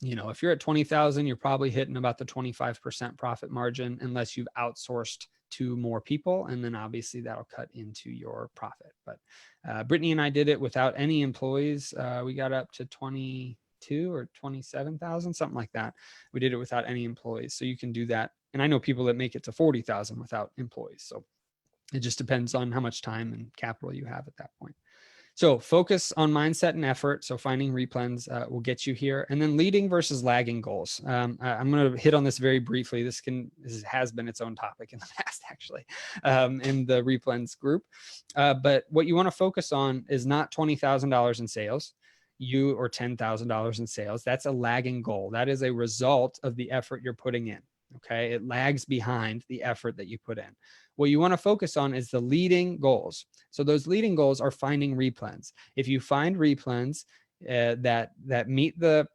If you're at 20,000, you're probably hitting about the 25% profit margin, unless you've outsourced to more people. And then obviously that'll cut into your profit. But Brittany and I did it without any employees. We got up to 22 or 27,000, something like that. We did it without any employees. So you can do that. And I know people that make it to 40,000 without employees. So it just depends on how much time and capital you have at that point. So focus on mindset and effort. So finding replens will get you here. And then leading versus lagging goals. I'm going to hit on this very briefly. This has been its own topic in the past, actually, in the replens group. But what you want to focus on is not $20,000 in sales, or $10,000 in sales. That's a lagging goal. That is a result of the effort you're putting in. Okay. It lags behind the effort that you put in. What you want to focus on is the leading goals. So those leading goals are finding replens. If you find replens that meet the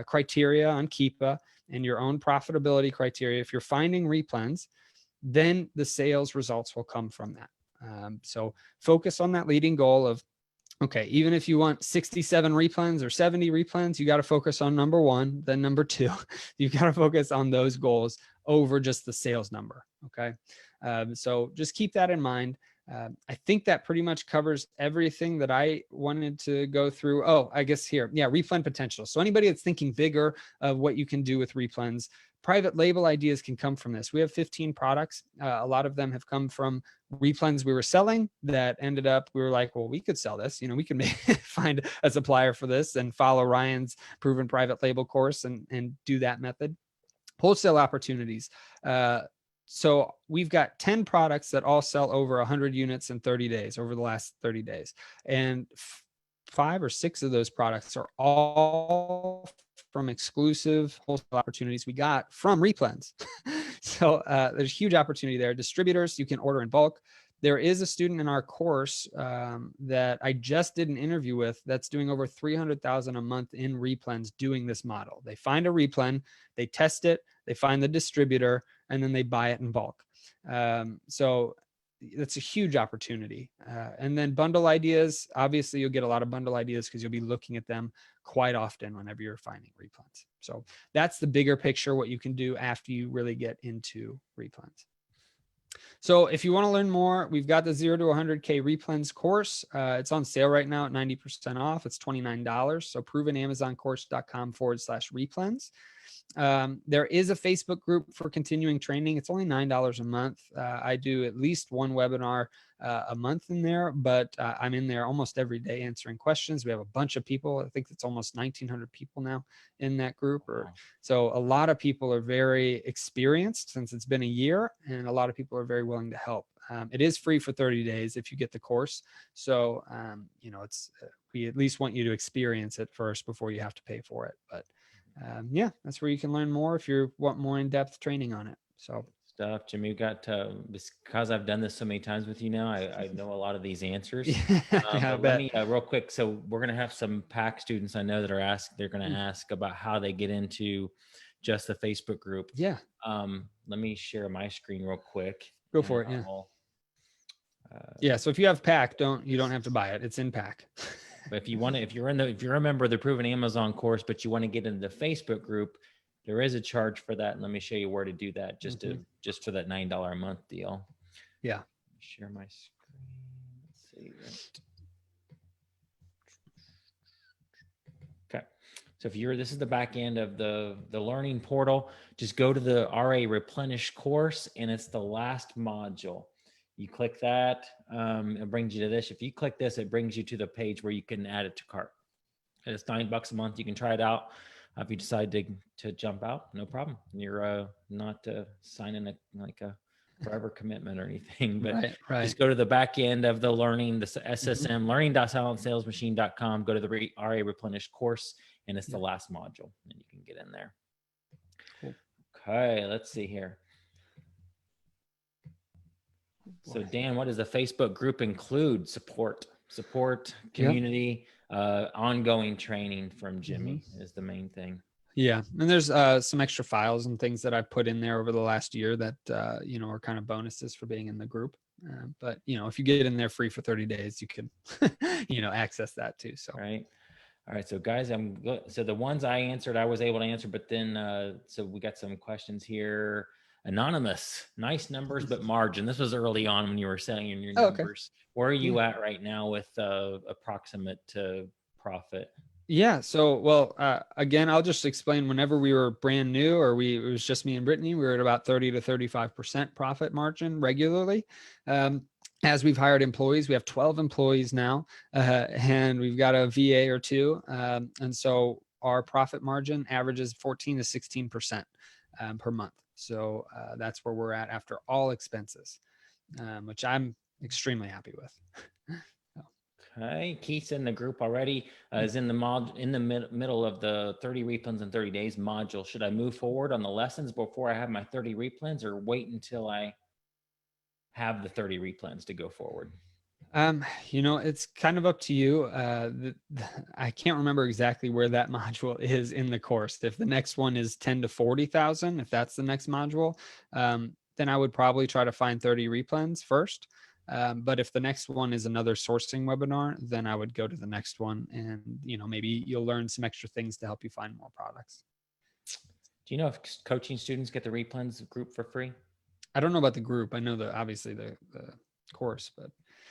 criteria on Keepa and your own profitability criteria, if you're finding replens, then the sales results will come from that. So focus on that leading goal of, okay, even if you want 67 replens or 70 replens, you got to focus on number one, then number two. You got to focus on those goals over just the sales number. Okay. So just keep that in mind. I think that pretty much covers everything that I wanted to go through. Oh, I guess here. Yeah. Replen potential. So anybody that's thinking bigger of what you can do with replens, private label ideas can come from this. We have 15 products. A lot of them have come from replens we were selling that ended up, we were like, well, we could sell this. We can find a supplier for this and follow Ryan's proven private label course and do that method. Wholesale opportunities. So we've got 10 products that all sell over 100 units in 30 days, over the last 30 days. And 5 or 6 of those products are all from exclusive wholesale opportunities we got from replens. So there's huge opportunity there. Distributors, you can order in bulk. There is a student in our course that I just did an interview with that's doing over 300,000 a month in replens doing this model. They find a replen, they test it, they find the distributor, and then they buy it in bulk. So that's a huge opportunity. And then bundle ideas, obviously you'll get a lot of bundle ideas because you'll be looking at them quite often whenever you're finding replens. So that's the bigger picture, what you can do after you really get into replens. So if you want to learn more, we've got the 0 to 100K replens course. It's on sale right now at 90% off. It's $29. So provenamazoncourse.com/replens. There is a Facebook group for continuing training. It's only $9 a month. I do at least one webinar a month in there, but I'm in there almost every day answering questions. We have a bunch of people. I think it's almost 1,900 people now in that group. So a lot of people are very experienced since it's been a year, and a lot of people are very willing to help. It is free for 30 days if you get the course. So, we at least want you to experience it first before you have to pay for it. But yeah, that's where you can learn more if you want more in-depth training on it. So stuff, Jimmy, we got because I've done this so many times with you now, I know a lot of these answers. Yeah, but let me real quick. So we're going to have some PAC students I know that are they're going to ask about how they get into just the Facebook group. Yeah. Let me share my screen real quick. Go for it. Yeah. Yeah. So if you have PAC, you don't have to buy it. It's in PAC. But if you're a member of the Proven Amazon course, but you want to get into the Facebook group, there is a charge for that. And let me show you where to do that just for that $9 a month deal. Yeah. Share my screen. Let's see. Okay. So this is the back end of the learning portal, just go to the RA Replenish course, and it's the last module. You click that, it brings you to this. If you click this, it brings you to the page where you can add it to cart. And it's $9 a month. You can try it out. If you decide to jump out, no problem. You're not signing a forever commitment or anything, but just go to the back end of the learning, the SSM, learning.silentsalesmachine.com, go to the RA Replenish course, and it's the last module, and you can get in there. Cool. Okay, let's see here. So Dan, what does the Facebook group include? Support, community, ongoing training from Jimmy is the main thing. Yeah. And there's some extra files and things that I've put in there over the last year that, are kind of bonuses for being in the group. But, if you get in there free for 30 days, you can, access that too. So, right. All right. So guys, so the ones I answered, I was able to answer, but then, so we got some questions here. Anonymous, nice numbers, but margin. This was early on when you were selling your numbers. Okay. Where are you at right now with approximate to profit? Yeah. So, well, again, I'll just explain. Whenever we were brand new, or it was just me and Brittany, we were at about 30 to 35% profit margin regularly. As we've hired employees, we have 12 employees now, and we've got a VA or two. And so our profit margin averages 14 to 16% per month. So that's where we're at after all expenses, which I'm extremely happy with. Okay, Keith's in the group already. Is in the middle of the 30 replens in 30 days module. Should I move forward on the lessons before I have my 30 replens, or wait until I have the 30 replens to go forward? It's kind of up to you. I can't remember exactly where that module is in the course. If the next one is 10 to 40,000, if that's the next module, then I would probably try to find 30 replens first. But if the next one is another sourcing webinar, then I would go to the next one, and maybe you'll learn some extra things to help you find more products. Do you know if coaching students get the replens group for free? I don't know about the group. I know obviously the course, but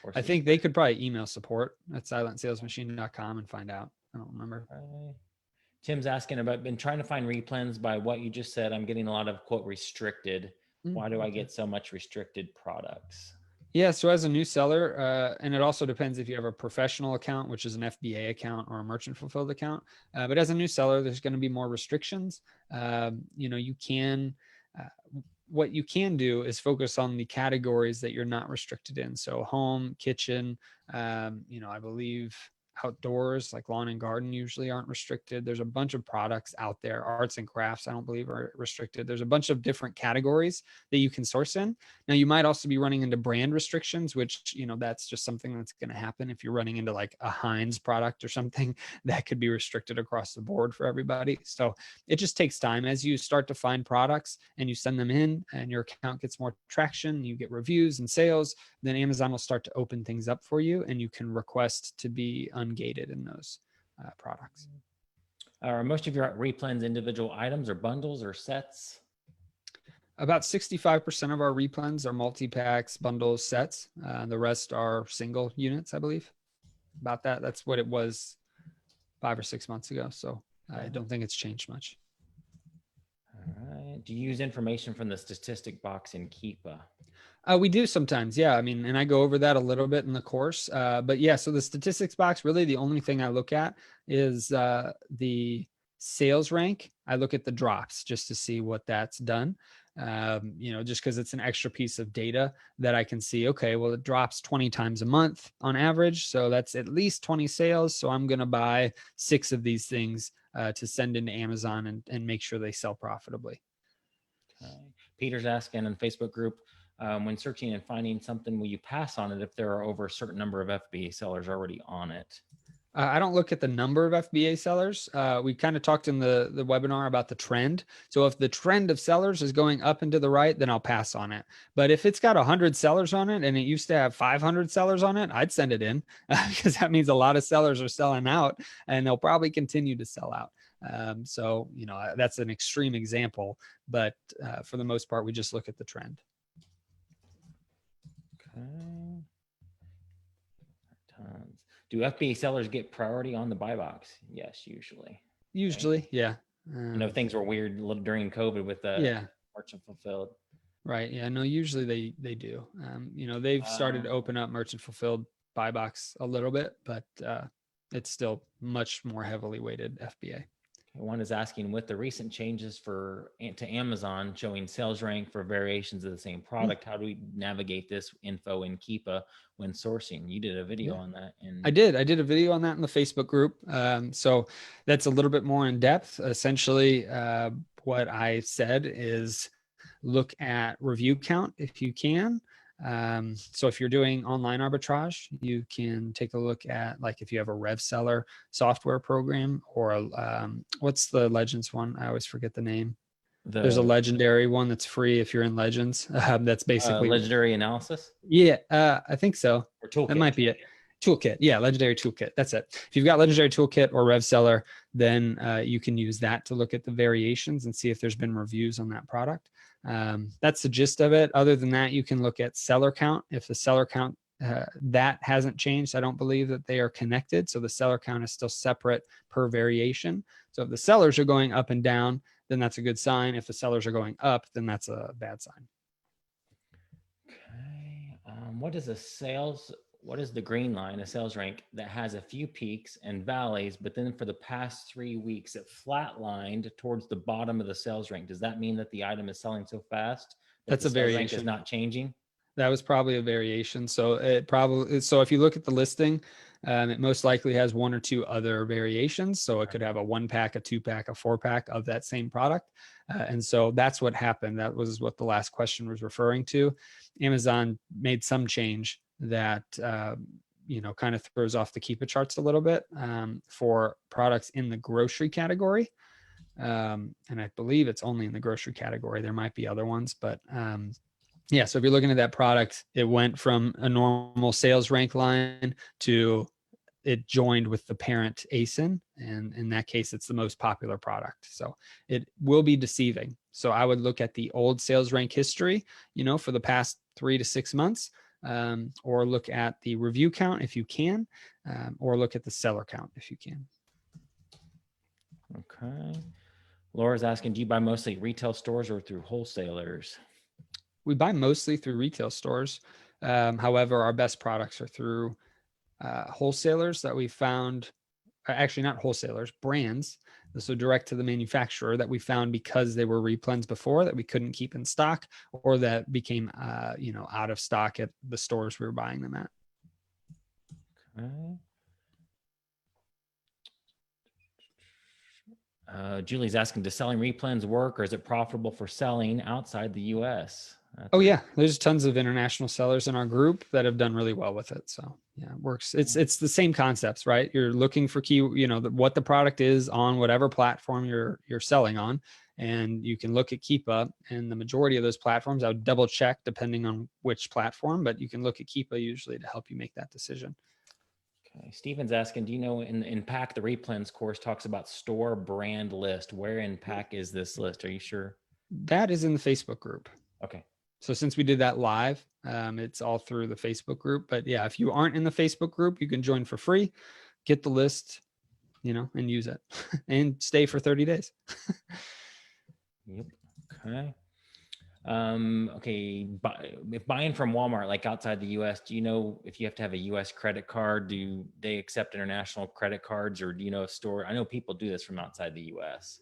I Courses. think they could probably email support at silentsalesmachine.com and find out. I don't remember. Okay. Tim's asking about, been trying to find replens. By what you just said, I'm getting a lot of quote restricted. Why do I get so much restricted products? Yeah, so as a new seller, and it also depends if you have a professional account, which is an FBA account, or a merchant fulfilled account. But as a new seller, there's going to be more restrictions. You can, what you can do is focus on the categories that you're not restricted in. So home, kitchen, I believe outdoors, like lawn and garden, usually aren't restricted. There's a bunch of products out there. Arts and crafts, I don't believe, are restricted. There's a bunch of different categories that you can source in. Now, you might also be running into brand restrictions, which, that's just something that's going to happen. If you're running into like a Heinz product or something, that could be restricted across the board for everybody. So it just takes time. As you start to find products and you send them in and your account gets more traction, you get reviews and sales, then Amazon will start to open things up for you, and you can request to be ungated in those products. Are most of your replens individual items or bundles or sets? About 65% of our replens are multi-packs, bundles, sets. The rest are single units, I believe. About that. That's what it was 5 or 6 months ago. So I don't think it's changed much. All right. Do you use information from the statistic box in Keepa? We do sometimes, yeah. I mean, and I go over that a little bit in the course. But yeah, so the statistics box, really the only thing I look at is the sales rank. I look at the drops just to see what that's done. Just because it's an extra piece of data that I can see, okay, well, it drops 20 times a month on average. So that's at least 20 sales. So I'm going to buy 6 of these things to send into Amazon and make sure they sell profitably. Okay. Peter's asking in the Facebook group, when searching and finding something, will you pass on it if there are over a certain number of FBA sellers already on it? I don't look at the number of FBA sellers. We kind of talked in the webinar about the trend. So if the trend of sellers is going up and to the right, then I'll pass on it. But if it's got 100 sellers on it and it used to have 500 sellers on it, I'd send it in because that means a lot of sellers are selling out, and they'll probably continue to sell out. That's an extreme example, but for the most part, we just look at the trend. Okay. Tons. Do FBA sellers get priority on the buy box? Yes, usually. Usually, right? Yeah. Things were weird during COVID with the merchant fulfilled. Right. Yeah. No, usually they do. They've started to open up merchant fulfilled buy box a little bit, but it's still much more heavily weighted FBA. One is asking, with the recent changes to Amazon showing sales rank for variations of the same product, how do we navigate this info in Keepa when sourcing? You did a video on that. I did a video on that in the Facebook group. So that's a little bit more in depth. Essentially, what I said is look at review count if you can. So if you're doing online arbitrage, you can take a look at, like, if you have a Reseller software program, or what's the Legends one? I always forget the name. There's a legendary one that's free if you're in Legends. That's basically legendary analysis. Yeah, I think so. Or toolkit. That might be it. Toolkit. Yeah, legendary toolkit. That's it. If you've got legendary toolkit or Reseller, then you can use that to look at the variations and see if there's been reviews on that product. That's the gist of it. Other than that, you can look at seller count. If the seller count that hasn't changed. I don't believe that they are connected. So the seller count is still separate per variation. So if the sellers are going up and down, then that's a good sign. If the sellers are going up, then that's a bad sign. Okay. What is the green line, a sales rank that has a few peaks and valleys, but then for the past 3 weeks, it flatlined towards the bottom of the sales rank? Does that mean that the item is selling so fast that That's the a sales rank is variation. not changing? That was probably a variation. So if you look at the listing, it most likely has one or two other variations. So it could have a 1-pack, a 2-pack, a 4-pack of that same product. And so that's what happened. That was what the last question was referring to. Amazon made some change that, kind of throws off the Keepa charts a little bit for products in the grocery category. And I believe it's only in the grocery category. There might be other ones, but yeah, so if you're looking at that product, it went from a normal sales rank line to it joined with the parent ASIN. And in that case, it's the most popular product. So it will be deceiving. So I would look at the old sales rank history, for the past 3 to 6 months, or look at the review count if you can, or look at the seller count if you can. Okay. Laura's asking, do you buy mostly retail stores or through wholesalers? We buy mostly through retail stores. However, our best products are through wholesalers that we found, actually not wholesalers, brands. So direct to the manufacturer that we found because they were replens before that we couldn't keep in stock, or that became, out of stock at the stores we were buying them at. Okay. Julie's asking, does selling replens work, or is it profitable for selling outside the US? Oh yeah, there's tons of international sellers in our group that have done really well with it. So yeah, it works. It's the same concepts, right? You're looking for what the product is on whatever platform you're selling on, and you can look at Keepa, and the majority of those platforms, I would double check depending on which platform, but you can look at Keepa usually to help you make that decision. Okay. Steven's asking, do you know in PAC, the Replens course talks about store brand list? Where in PAC is this list? Are you sure? That is in the Facebook group. Okay. So since we did that live, it's all through the Facebook group. But yeah, if you aren't in the Facebook group, you can join for free, get the list, and use it and stay for 30 days. Yep. Okay. Okay. If buying from Walmart, like outside the US, do you know if you have to have a US credit card? Do they accept international credit cards, or do you know a store? I know people do this from outside the US.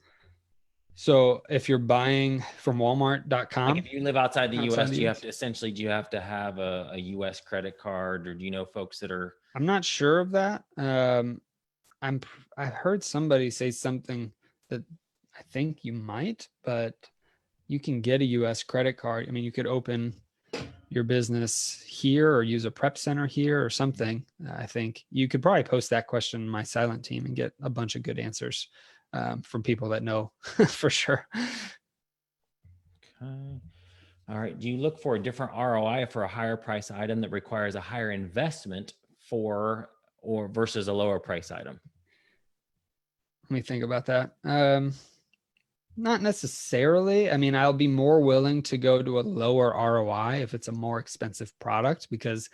So if you're buying from Like walmart.com, if you live outside the outside US, the do you US, have to essentially, do you have to have a US credit card, or do you know folks that are? I'm not sure of that. I heard somebody say something that I think you might, but you can get a US credit card. I mean, you could open your business here or use a prep center here or something. I think you could probably post that question in my silent team and get a bunch of good answers from people that know for sure. Okay. All right. Do you look for a different ROI for a higher price item that requires a higher investment or versus a lower price item? Let me think about that. Not necessarily. I mean, I'll be more willing to go to a lower ROI if it's a more expensive product, because,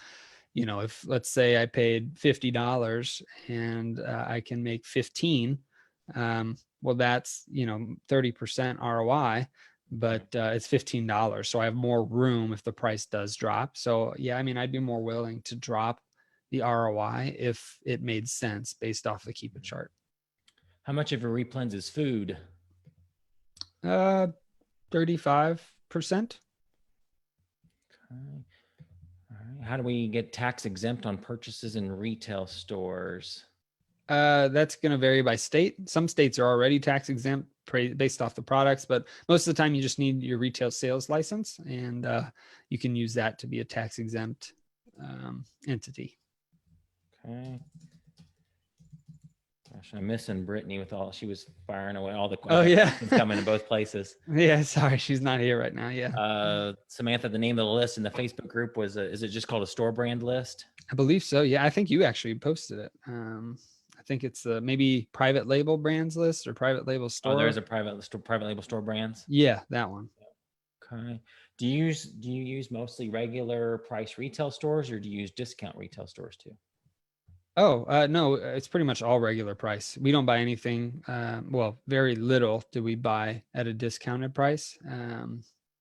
if let's say I paid $50 and I can make 15, well, that's, 30% ROI, but it's $15. So I have more room if the price does drop. So yeah, I mean, I'd be more willing to drop the ROI if it made sense based off the Keepa chart. How much of your replens is food? 35%. Okay. All right. How do we get tax exempt on purchases in retail stores? That's going to vary by state. Some states are already tax exempt based off the products, but most of the time you just need your retail sales license, and you can use that to be a tax exempt entity. Okay. Gosh, I'm missing Brittany with all, she was firing away all the Oh yeah, questions coming in both places. Yeah, sorry, she's not here right now. Yeah. Samantha, the name of the list in the Facebook group was, is it just called a store brand list? I believe so. Yeah, I think you actually posted it. I think it's maybe private label brands list or private label store. Oh, there's a private label store brands. Yeah, that one. Okay. Do you use mostly regular price retail stores, or do you use discount retail stores too? Oh, no, it's pretty much all regular price. We don't buy anything. Well, very little do we buy at a discounted price.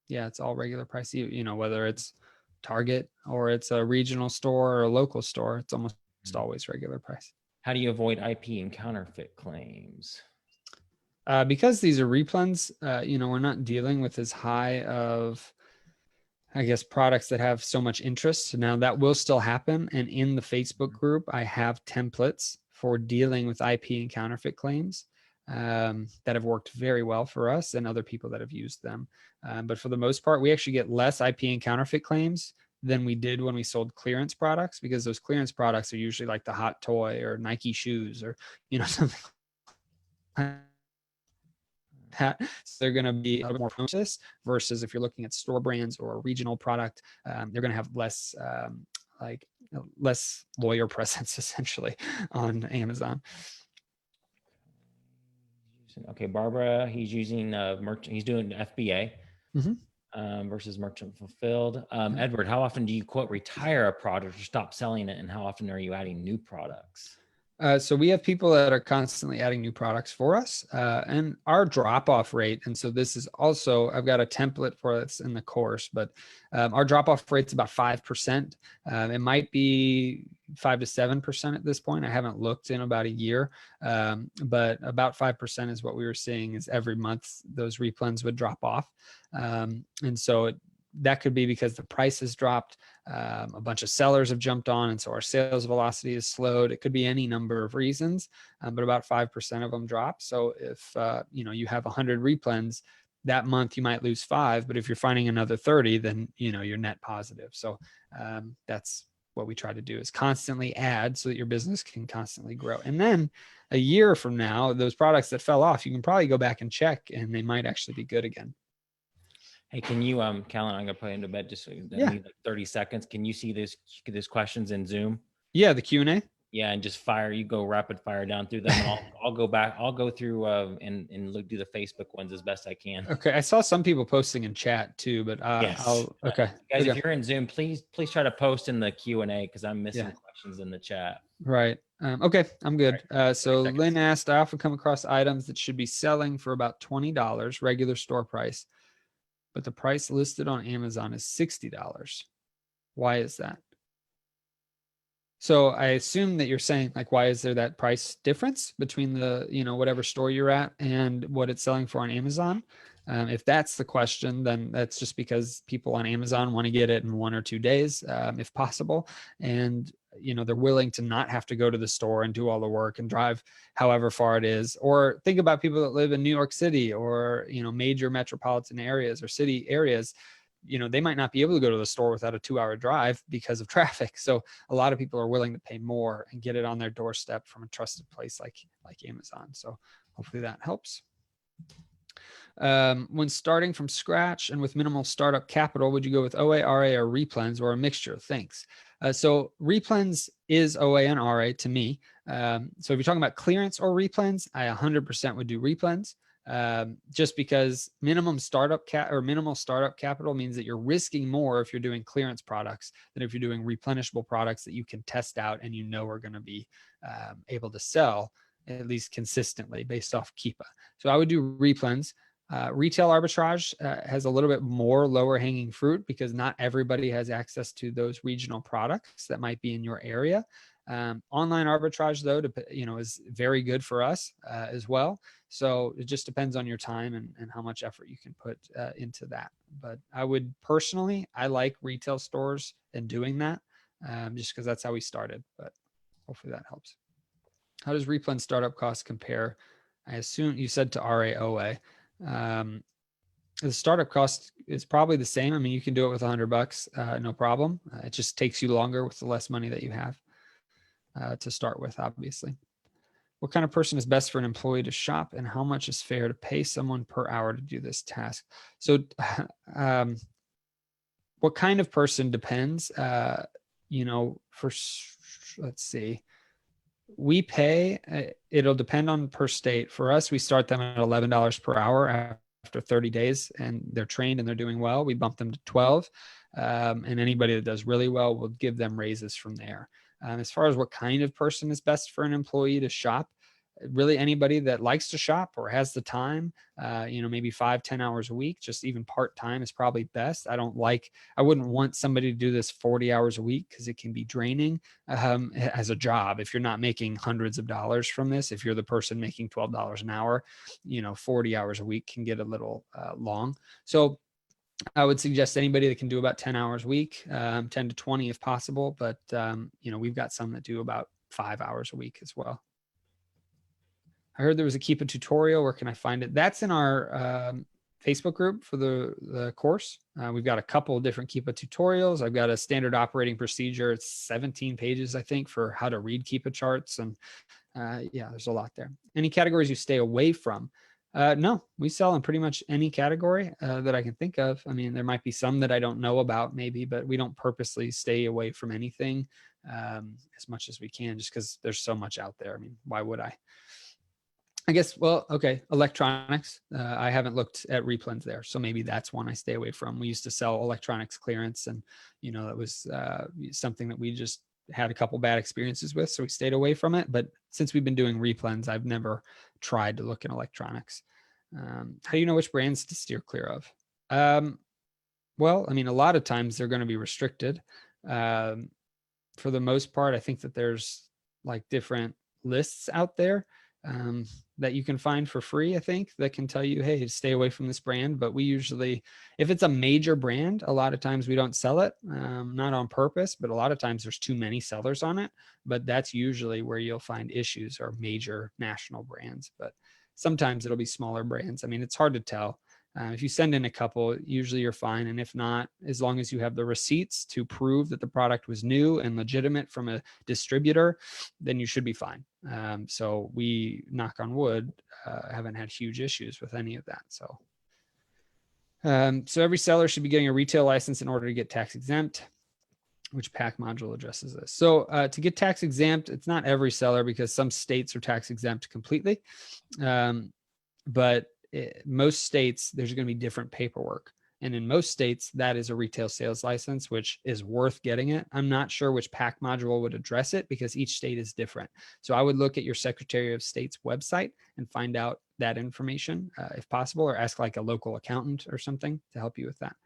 Yeah, it's all regular price. You know, whether it's Target or it's a regional store or a local store, it's almost Mhm. always regular price. How do you avoid IP and counterfeit claims? Because these are replens, you know, we're not dealing with as high of, I guess, products that have so much interest. Now that will still happen. And in the Facebook group, I have templates for dealing with IP and counterfeit claims that have worked very well for us and other people that have used them. But for the most part, we actually get less IP and counterfeit claims than we did when we sold clearance products, because those clearance products are usually like the hot toy or Nike shoes or, you know, something that. So they're going to be a little bit more conscious versus if you're looking at store brands or a regional product, they're going to have less like less lawyer presence essentially on Amazon. Okay, Barbara, he's using merchant. He's doing FBA Mm-hmm. versus merchant fulfilled. Yeah. Edward, how often do you quote retire a product or stop selling it, and how often are you adding new products? So we have people that are constantly adding new products for us, and our drop off rate. And so this is also, I've got a template for this in the course, but our drop off rate's about 5%. It might be 5 to 7% at this point. I haven't looked in about a year, but about 5% is what we were seeing is every month those replens would drop off. And so that could be because the price has dropped. A bunch of sellers have jumped on, and so our sales velocity is slowed. It could be any number of reasons, but about 5% of them drop. So if you know, you have 100 replens that month, you might lose 5, but if you're finding another 30, then you know you're net positive. So that's what we try to do, is constantly add so that your business can constantly grow. And then a year from now, those products that fell off, you can probably go back and check, and they might actually be good again. Hey, can you, Callan, I'm gonna put you into bed just so I Yeah. need like 30 seconds. Can you see this questions in Zoom? Yeah, the Q&A. Yeah, and just fire. You go rapid fire down through them, and I'll go back. I'll go through and look do the Facebook ones as best I can. Okay, I saw some people posting in chat too, but Yes, I'll okay. guys, if Okay. you're in Zoom, please try to post in the Q&A because I'm Yeah. missing questions in the chat. Right. Okay, I'm All good. right, 30 So seconds. Lynn asked, I often come across items that should be selling for about $20, regular store price, but the price listed on Amazon is $60. Why is that? So I assume that you're saying, like, why is there that price difference between the, you know, whatever store you're at and what it's selling for on Amazon? If that's the question, then that's just because people on Amazon want to get it in 1 or 2 days, if possible. And, you know, they're willing to not have to go to the store and do all the work and drive however far it is. Or think about people that live in New York City or, you know, major metropolitan areas or city areas. You know, they might not be able to go to the store without a 2-hour drive because of traffic. So a lot of people are willing to pay more and get it on their doorstep from a trusted place like Amazon. So hopefully that helps. When starting from scratch and with minimal startup capital, would you go with OA, RA, or Replens, or a mixture? Thanks. So Replens is OA and RA to me. So if you're talking about clearance or Replens, I 100% would do Replens. Just because minimal startup capital means that you're risking more if you're doing clearance products than if you're doing replenishable products that you can test out and you know are going to be able to sell at least consistently based off Keepa. So I would do Replens. Retail arbitrage has a little bit more lower hanging fruit because not everybody has access to those regional products that might be in your area. Online arbitrage, though, is very good for us as well. So it just depends on your time and how much effort you can put into that. But I would personally, I like retail stores and doing that just because that's how we started. But hopefully that helps. How does Replen startup cost compare? I assume you said to RAOA. The startup cost is probably the same. I mean, you can do it with $100, no problem. It just takes you longer with the less money that you have to start with, obviously. What kind of person is best for an employee to shop, and how much is fair to pay someone per hour to do this task? So, what kind of person depends. Let's see. We pay, it'll depend on per state. For us, we start them at $11 per hour after 30 days and they're trained and they're doing well, we bump them to 12. And anybody that does really well, we'll give them raises from there. As far as what kind of person is best for an employee to shop, really anybody that likes to shop or has the time, maybe 5-10 hours a week, just even part-time is probably best. I wouldn't want somebody to do this 40 hours a week because it can be draining as a job. If you're not making hundreds of dollars from this, if you're the person making $12 an hour, 40 hours a week can get a little long. So I would suggest anybody that can do about 10 hours a week, 10 to 20 if possible. But, we've got some that do about 5 hours a week as well. I heard there was a Keepa tutorial. Where can I find it? That's in our Facebook group for the course. We've got a couple of different Keepa tutorials. I've got a standard operating procedure. It's 17 pages, I think, for how to read Keepa charts. And there's a lot there. Any categories you stay away from? No, we sell in pretty much any category that I can think of. I mean, there might be some that I don't know about maybe, but we don't purposely stay away from anything as much as we can just because there's so much out there. I mean, why would I? I guess, well, okay, electronics. I haven't looked at Replens there, so maybe that's one I stay away from. We used to sell electronics clearance, and that was something that we just had a couple bad experiences with, so we stayed away from it. But since we've been doing Replens, I've never tried to look in electronics. How do you know which brands to steer clear of? Well, I mean, a lot of times they're going to be restricted. For the most part, I think that there's like different lists out there that you can find for free, I think, that can tell you, hey, stay away from this brand. But we usually, if it's a major brand, a lot of times we don't sell it, not on purpose, but a lot of times there's too many sellers on it. But that's usually where you'll find issues, or major national brands. But sometimes it'll be smaller brands. I mean, it's hard to tell. If you send in a couple, usually you're fine. And if not, as long as you have the receipts to prove that the product was new and legitimate from a distributor, then you should be fine. So we, knock on wood, haven't had huge issues with any of that. So every seller should be getting a retail license in order to get tax exempt. Which pack module addresses this? So to get tax exempt, it's not every seller because some states are tax exempt completely. But most states, there's going to be different paperwork. And in most states, that is a retail sales license, which is worth getting it. I'm not sure which pack module would address it because each state is different. So I would look at your Secretary of State's website and find out that information if possible, or ask like a local accountant or something to help you with that.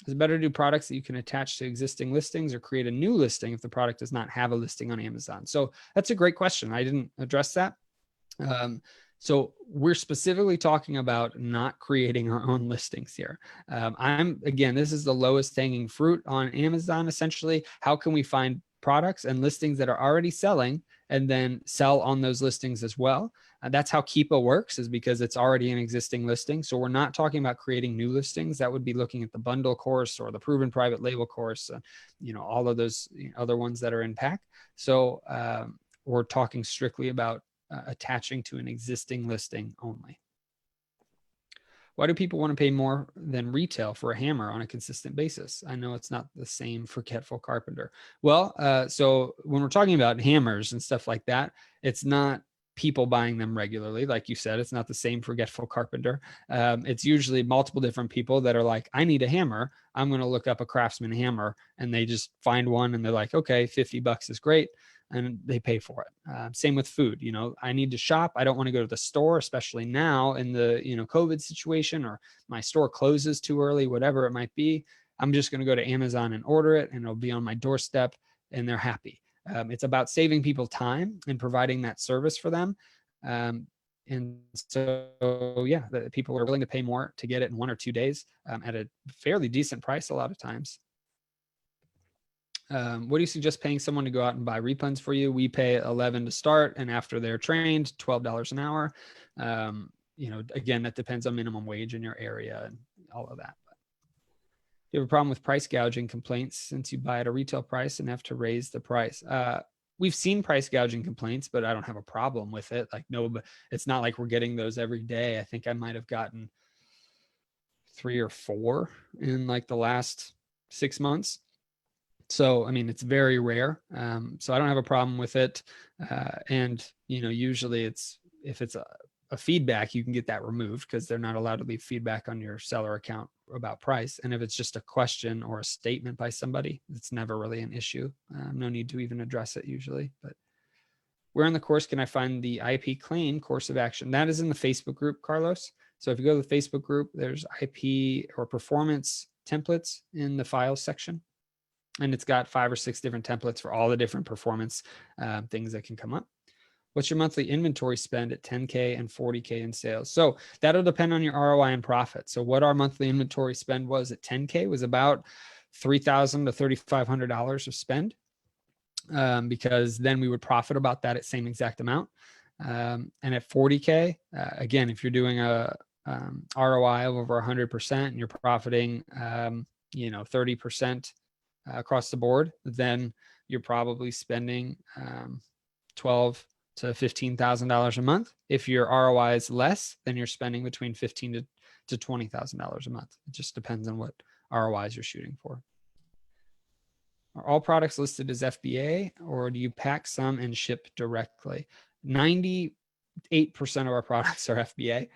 Is it better to do products that you can attach to existing listings or create a new listing if the product does not have a listing on Amazon? So that's a great question. I didn't address that. So we're specifically talking about not creating our own listings here. Again, this is the lowest hanging fruit on Amazon, essentially. How can we find products and listings that are already selling and then sell on those listings as well? That's how Keepa works, is because it's already an existing listing. So we're not talking about creating new listings. That would be looking at the bundle course or the proven private label course, all of those other ones that are in pack. So we're talking strictly about attaching to an existing listing only. Why do people want to pay more than retail for a hammer on a consistent basis? I know it's not the same for Forgetful Carpenter. Well, so when we're talking about hammers and stuff like that, it's not people buying them regularly. Like you said, it's not the same Forgetful Carpenter. It's usually multiple different people that are like, I need a hammer. I'm going to look up a Craftsman hammer, and they just find one and they're like, okay, $50 is great. And they pay for it. Same with food. I need to shop. I don't want to go to the store, especially now in the, COVID situation, or my store closes too early, whatever it might be. I'm just going to go to Amazon and order it, and it'll be on my doorstep, and they're happy. It's about saving people time and providing that service for them. And so, yeah, the people are willing to pay more to get it in 1 or 2 days at a fairly decent price a lot of times. What do you suggest paying someone to go out and buy Replens for you? We pay $11 to start, and after they're trained, $12 an hour. Again, that depends on minimum wage in your area and all of that. But do you have a problem with price gouging complaints since you buy at a retail price and have to raise the price? We've seen price gouging complaints, but I don't have a problem with it. Like, no, but it's not like we're getting those every day. I think I might have gotten 3 or 4 in like the last 6 months. So, I mean, it's very rare. So I don't have a problem with it. And, usually if it's a feedback, you can get that removed because they're not allowed to leave feedback on your seller account about price. And if it's just a question or a statement by somebody, it's never really an issue. No need to even address it usually. But where in the course can I find the IP claim course of action? That is in the Facebook group, Carlos. So if you go to the Facebook group, there's IP or performance templates in the files section. And it's got 5 or 6 different templates for all the different performance things that can come up. What's your monthly inventory spend at 10K and 40K in sales? So that'll depend on your ROI and profit. So what our monthly inventory spend was at 10K was about $3,000 to $3,500 of spend, because then we would profit about that at same exact amount. And at 40K, again, if you're doing a ROI of over 100% and you're profiting, 30% across the board, then you're probably spending $12,000 to $15,000 a month. If your ROI is less, then you're spending between $15,000 to $20,000 a month. It just depends on what ROIs you're shooting for. Are all products listed as FBA, or do you pack some and ship directly? 98% of our products are FBA.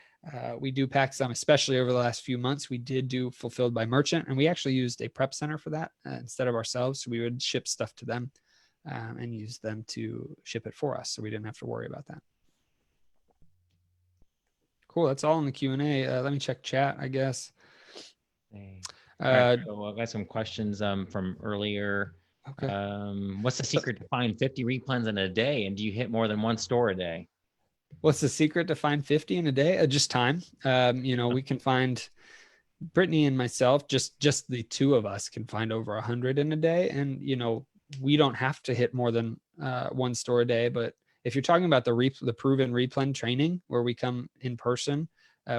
We do pack some, especially over the last few months. We did do fulfilled by merchant, and we actually used a prep center for that instead of ourselves. So we would ship stuff to them and use them to ship it for us. So we didn't have to worry about that. Cool. That's all in the Q&A. Let me check chat, I guess. Right, so I've got some questions from earlier. Okay. What's the secret to find 50 replens in a day? And do you hit more than one store a day? What's the secret to find 50 in a day? Just time. We can find, Brittany and myself, just the two of us can find over 100 in a day. And, we don't have to hit more than one store a day. But if you're talking about the proven replen training, where we come in person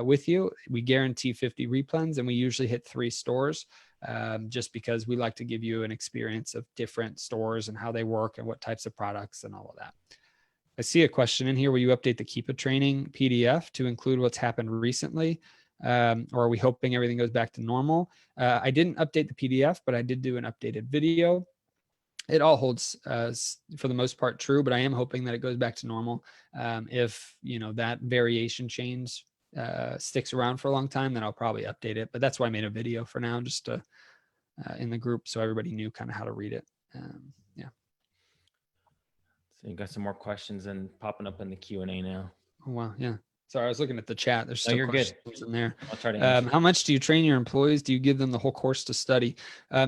with you, we guarantee 50 replens, and we usually hit 3 stores, just because we like to give you an experience of different stores and how they work and what types of products and all of that. I see a question in here. Will you update the Keepa training PDF to include what's happened recently? Or are we hoping everything goes back to normal? I didn't update the PDF, but I did do an updated video. It all holds for the most part true, but I am hoping that it goes back to normal. If that variation change sticks around for a long time, then I'll probably update it. But that's why I made a video for now, just to in the group, so everybody knew kind of how to read it. Yeah. So you got some more questions and popping up in the Q&A now. Oh, wow. Yeah. Sorry, I was looking at the chat. There's still questions in there. I'll try to answer. How much do you train your employees? Do you give them the whole course to study? I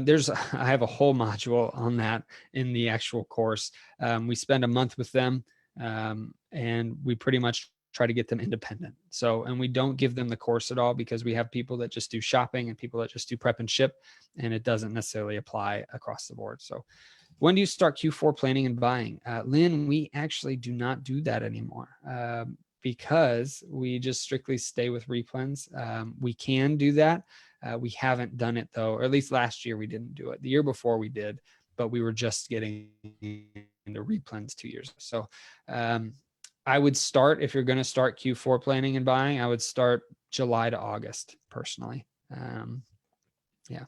have a whole module on that in the actual course. We spend a month with them, and we pretty much try to get them independent. And we don't give them the course at all, because we have people that just do shopping and people that just do prep and ship, and it doesn't necessarily apply across the board. So when do you start Q4 planning and buying? Lynn, we actually do not do that anymore. Because we just strictly stay with replens. We can do that. We haven't done it though, or at least last year we didn't do it. The year before we did, but we were just getting into replens 2 years ago. So I would start, if you're going to start Q4 planning and buying, I would start July to August personally. Yeah.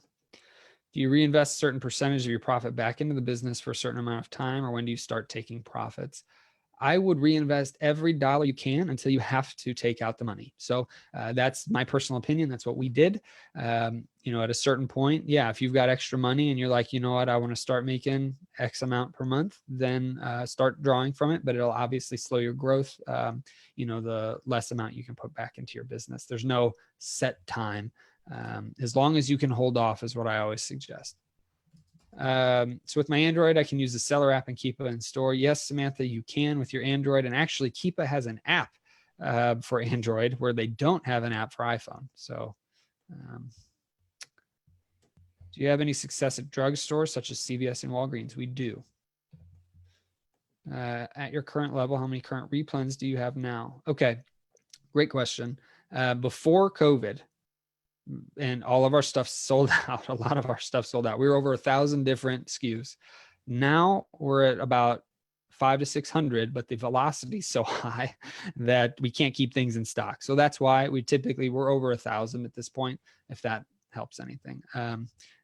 Do you reinvest a certain percentage of your profit back into the business for a certain amount of time, or when do you start taking profits? I would reinvest every dollar you can until you have to take out the money. So that's my personal opinion. That's what we did. At a certain point, if you've got extra money and you're like, you know what, I want to start making X amount per month, then start drawing from it. But it'll obviously slow your growth. The less amount you can put back into your business. There's no set time. As long as you can hold off is what I always suggest. So with my Android, I can use the Seller app and Keepa in store. Yes, Samantha, you can with your Android. And actually, Keepa has an app for Android where they don't have an app for iPhone. So do you have any success at drugstores such as CVS and Walgreens? We do. At your current level, how many current replens do you have now? Okay, great question. Before COVID, and all of our stuff sold out. A lot of our stuff sold out. We were over 1,000 different SKUs. Now we're at about 500 to 600, but the velocity is so high that we can't keep things in stock. So that's why we're over 1,000 at this point, if that helps anything.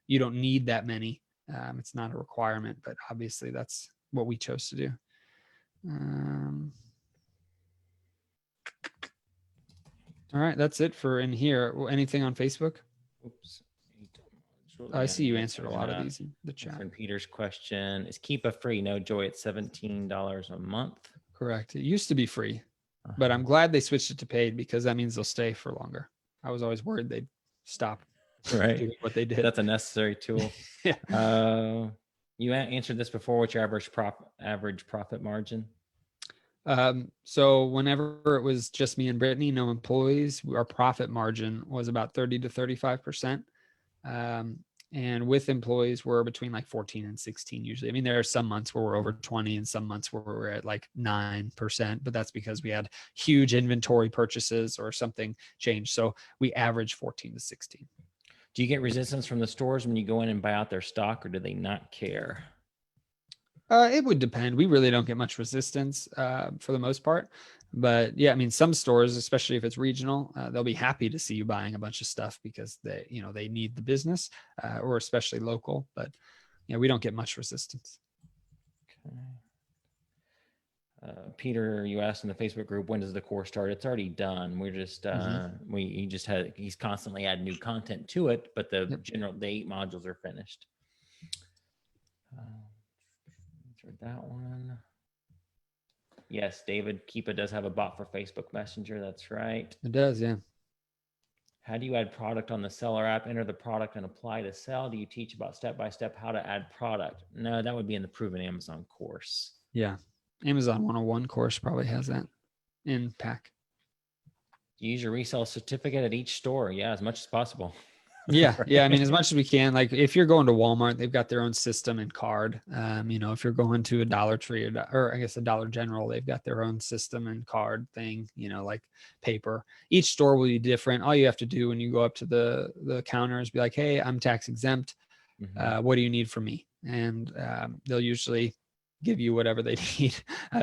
You don't need that many. It's not a requirement, but obviously that's what we chose to do. All right. That's it for in here. Anything on Facebook? Oops. I Yeah, see you answered a answering lot of that. these in the chat. Answering Peter's question. Is Keep a free? No Joy at $17 a month. Correct. It used to be free, but Uh-huh. I'm glad they switched it to paid because that means they'll stay for longer. I was always worried they'd stop Right. doing what they did. That's a necessary tool. Yeah. You answered this before. What's your average profit margin? So whenever it was just me and Brittany, no employees, our profit margin was about 30 to 35%. Um, and with employees, we're between like 14 and 16 usually. I mean, there are some months where we're over 20 and some months where we're at like 9%, but that's because we had huge inventory purchases or something changed. So we average 14 to 16. Do you get resistance from the stores when you go in and buy out their stock, or do they not care? It would depend. We really don't get much resistance for the most part. But yeah, I mean, some stores, especially if it's regional, they'll be happy to see you buying a bunch of stuff because they need the business, or especially local. But yeah, we don't get much resistance. Okay. Peter, you asked in the Facebook group, when does the course start? It's already done. We're just he's constantly adding new content to it, but the 8 modules are finished. Answered that one. Yes, David, Keepa does have a bot for Facebook Messenger. That's right. It does, yeah. How do you add product on the seller app? Enter the product and apply to sell. Do you teach about step-by-step how to add product? No, that would be in the Proven Amazon course. Yeah. Amazon 101 course probably has that in pack. Do you use your resale certificate at each store? Yeah, as much as possible. Yeah. Yeah. I mean, as much as we can. Like if you're going to Walmart, they've got their own system and card. If you're going to a Dollar Tree or I guess a Dollar General, they've got their own system and card thing, like paper. Each store will be different. All you have to do when you go up to the counter is be like, hey, I'm tax exempt. What do you need from me? And they'll usually give you whatever they need.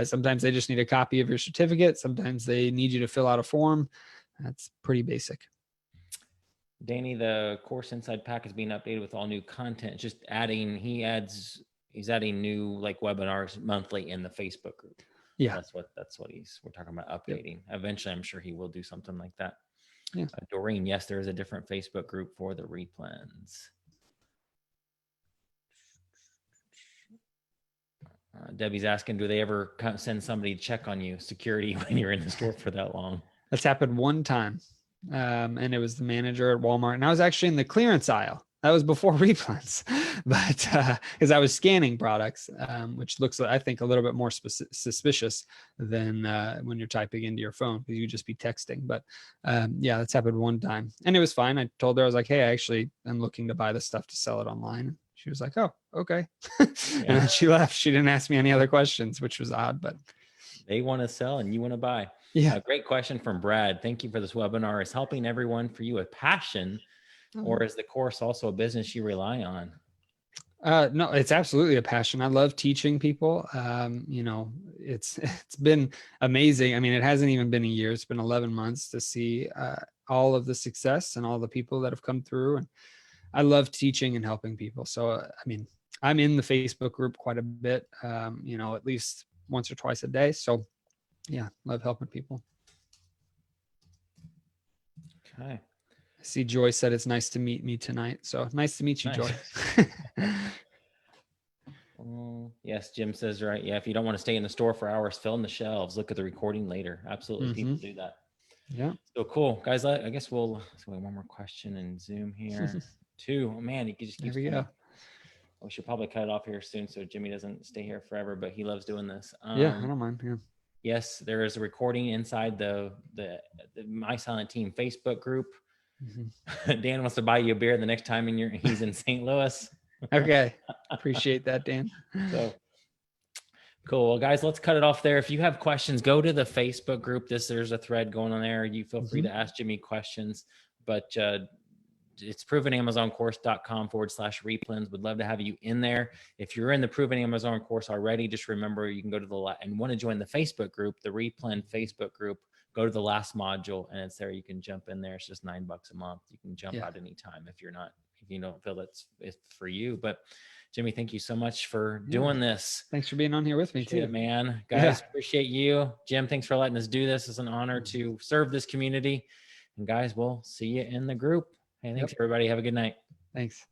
Sometimes they just need a copy of your certificate. Sometimes they need you to fill out a form. That's pretty basic. Danny, the course inside pack is being updated with all new content. Just adding, he's adding new like webinars monthly in the Facebook group. Yeah, that's what we're talking about updating. Yep. Eventually, I'm sure he will do something like that. Yeah. Doreen, yes, there is a different Facebook group for the Replens. Debbie's asking, do they ever send somebody to check on you, security, when you're in the store for that long? That's happened one time. And it was the manager at Walmart. And I was actually in the clearance aisle. That was before Replens, but because I was scanning products, which looks, I think, a little bit more suspicious than when you're typing into your phone, because you just be texting. But yeah, that's happened one time. And it was fine. I told her, I was like, hey, I actually am looking to buy this stuff to sell it online. She was like, oh, okay. And then she left. She didn't ask me any other questions, which was odd, but they want to sell and you want to buy. Yeah. Great question from Brad. Thank you for this webinar. Is helping everyone for you a passion, or is the course also a business you rely on? No, it's absolutely a passion. I love teaching people. It's been amazing. I mean, it hasn't even been a year. It's been 11 months to see all of the success and all the people that have come through. And I love teaching and helping people. So, I mean, I'm in the Facebook group quite a bit, at least once or twice a day. So yeah, love helping people. Okay. I see Joy said it's nice to meet me tonight. So nice to meet you, nice. Joy. Yes, Jim says, right. Yeah, if you don't want to stay in the store for hours, fill in the shelves, look at the recording later. Absolutely, people do that. Yeah. So cool. Guys, I guess we'll one more question in Zoom here. 2. Oh, man, he just keeps There we go. We should probably cut it off here soon so Jimmy doesn't stay here forever, but he loves doing this. Yeah, I don't mind. Yeah. Yes, there is a recording inside the My Silent Team Facebook group. Dan wants to buy you a beer the next time he's in St. Louis. Okay. Appreciate that, Dan. So cool. Well, guys, let's cut it off there. If you have questions, go to the Facebook group. There's a thread going on there. You feel free to ask Jimmy questions, but it's provenamazoncourse.com/replens. Would love to have you in there. If you're in the Proven Amazon course already, just remember you can go to and want to join the Facebook group, the Replen Facebook group. Go to the last module and it's there. You can jump in there. It's just $9 a month. You can jump out anytime if you don't feel it's for you. But Jimmy, thank you so much for doing this. Thanks for being on here with me too, man. Guys, appreciate you. Jim, thanks for letting us do this. It's an honor to serve this community. And guys, we'll see you in the group. Hey, thanks Yep. everybody. Have a good night. Thanks.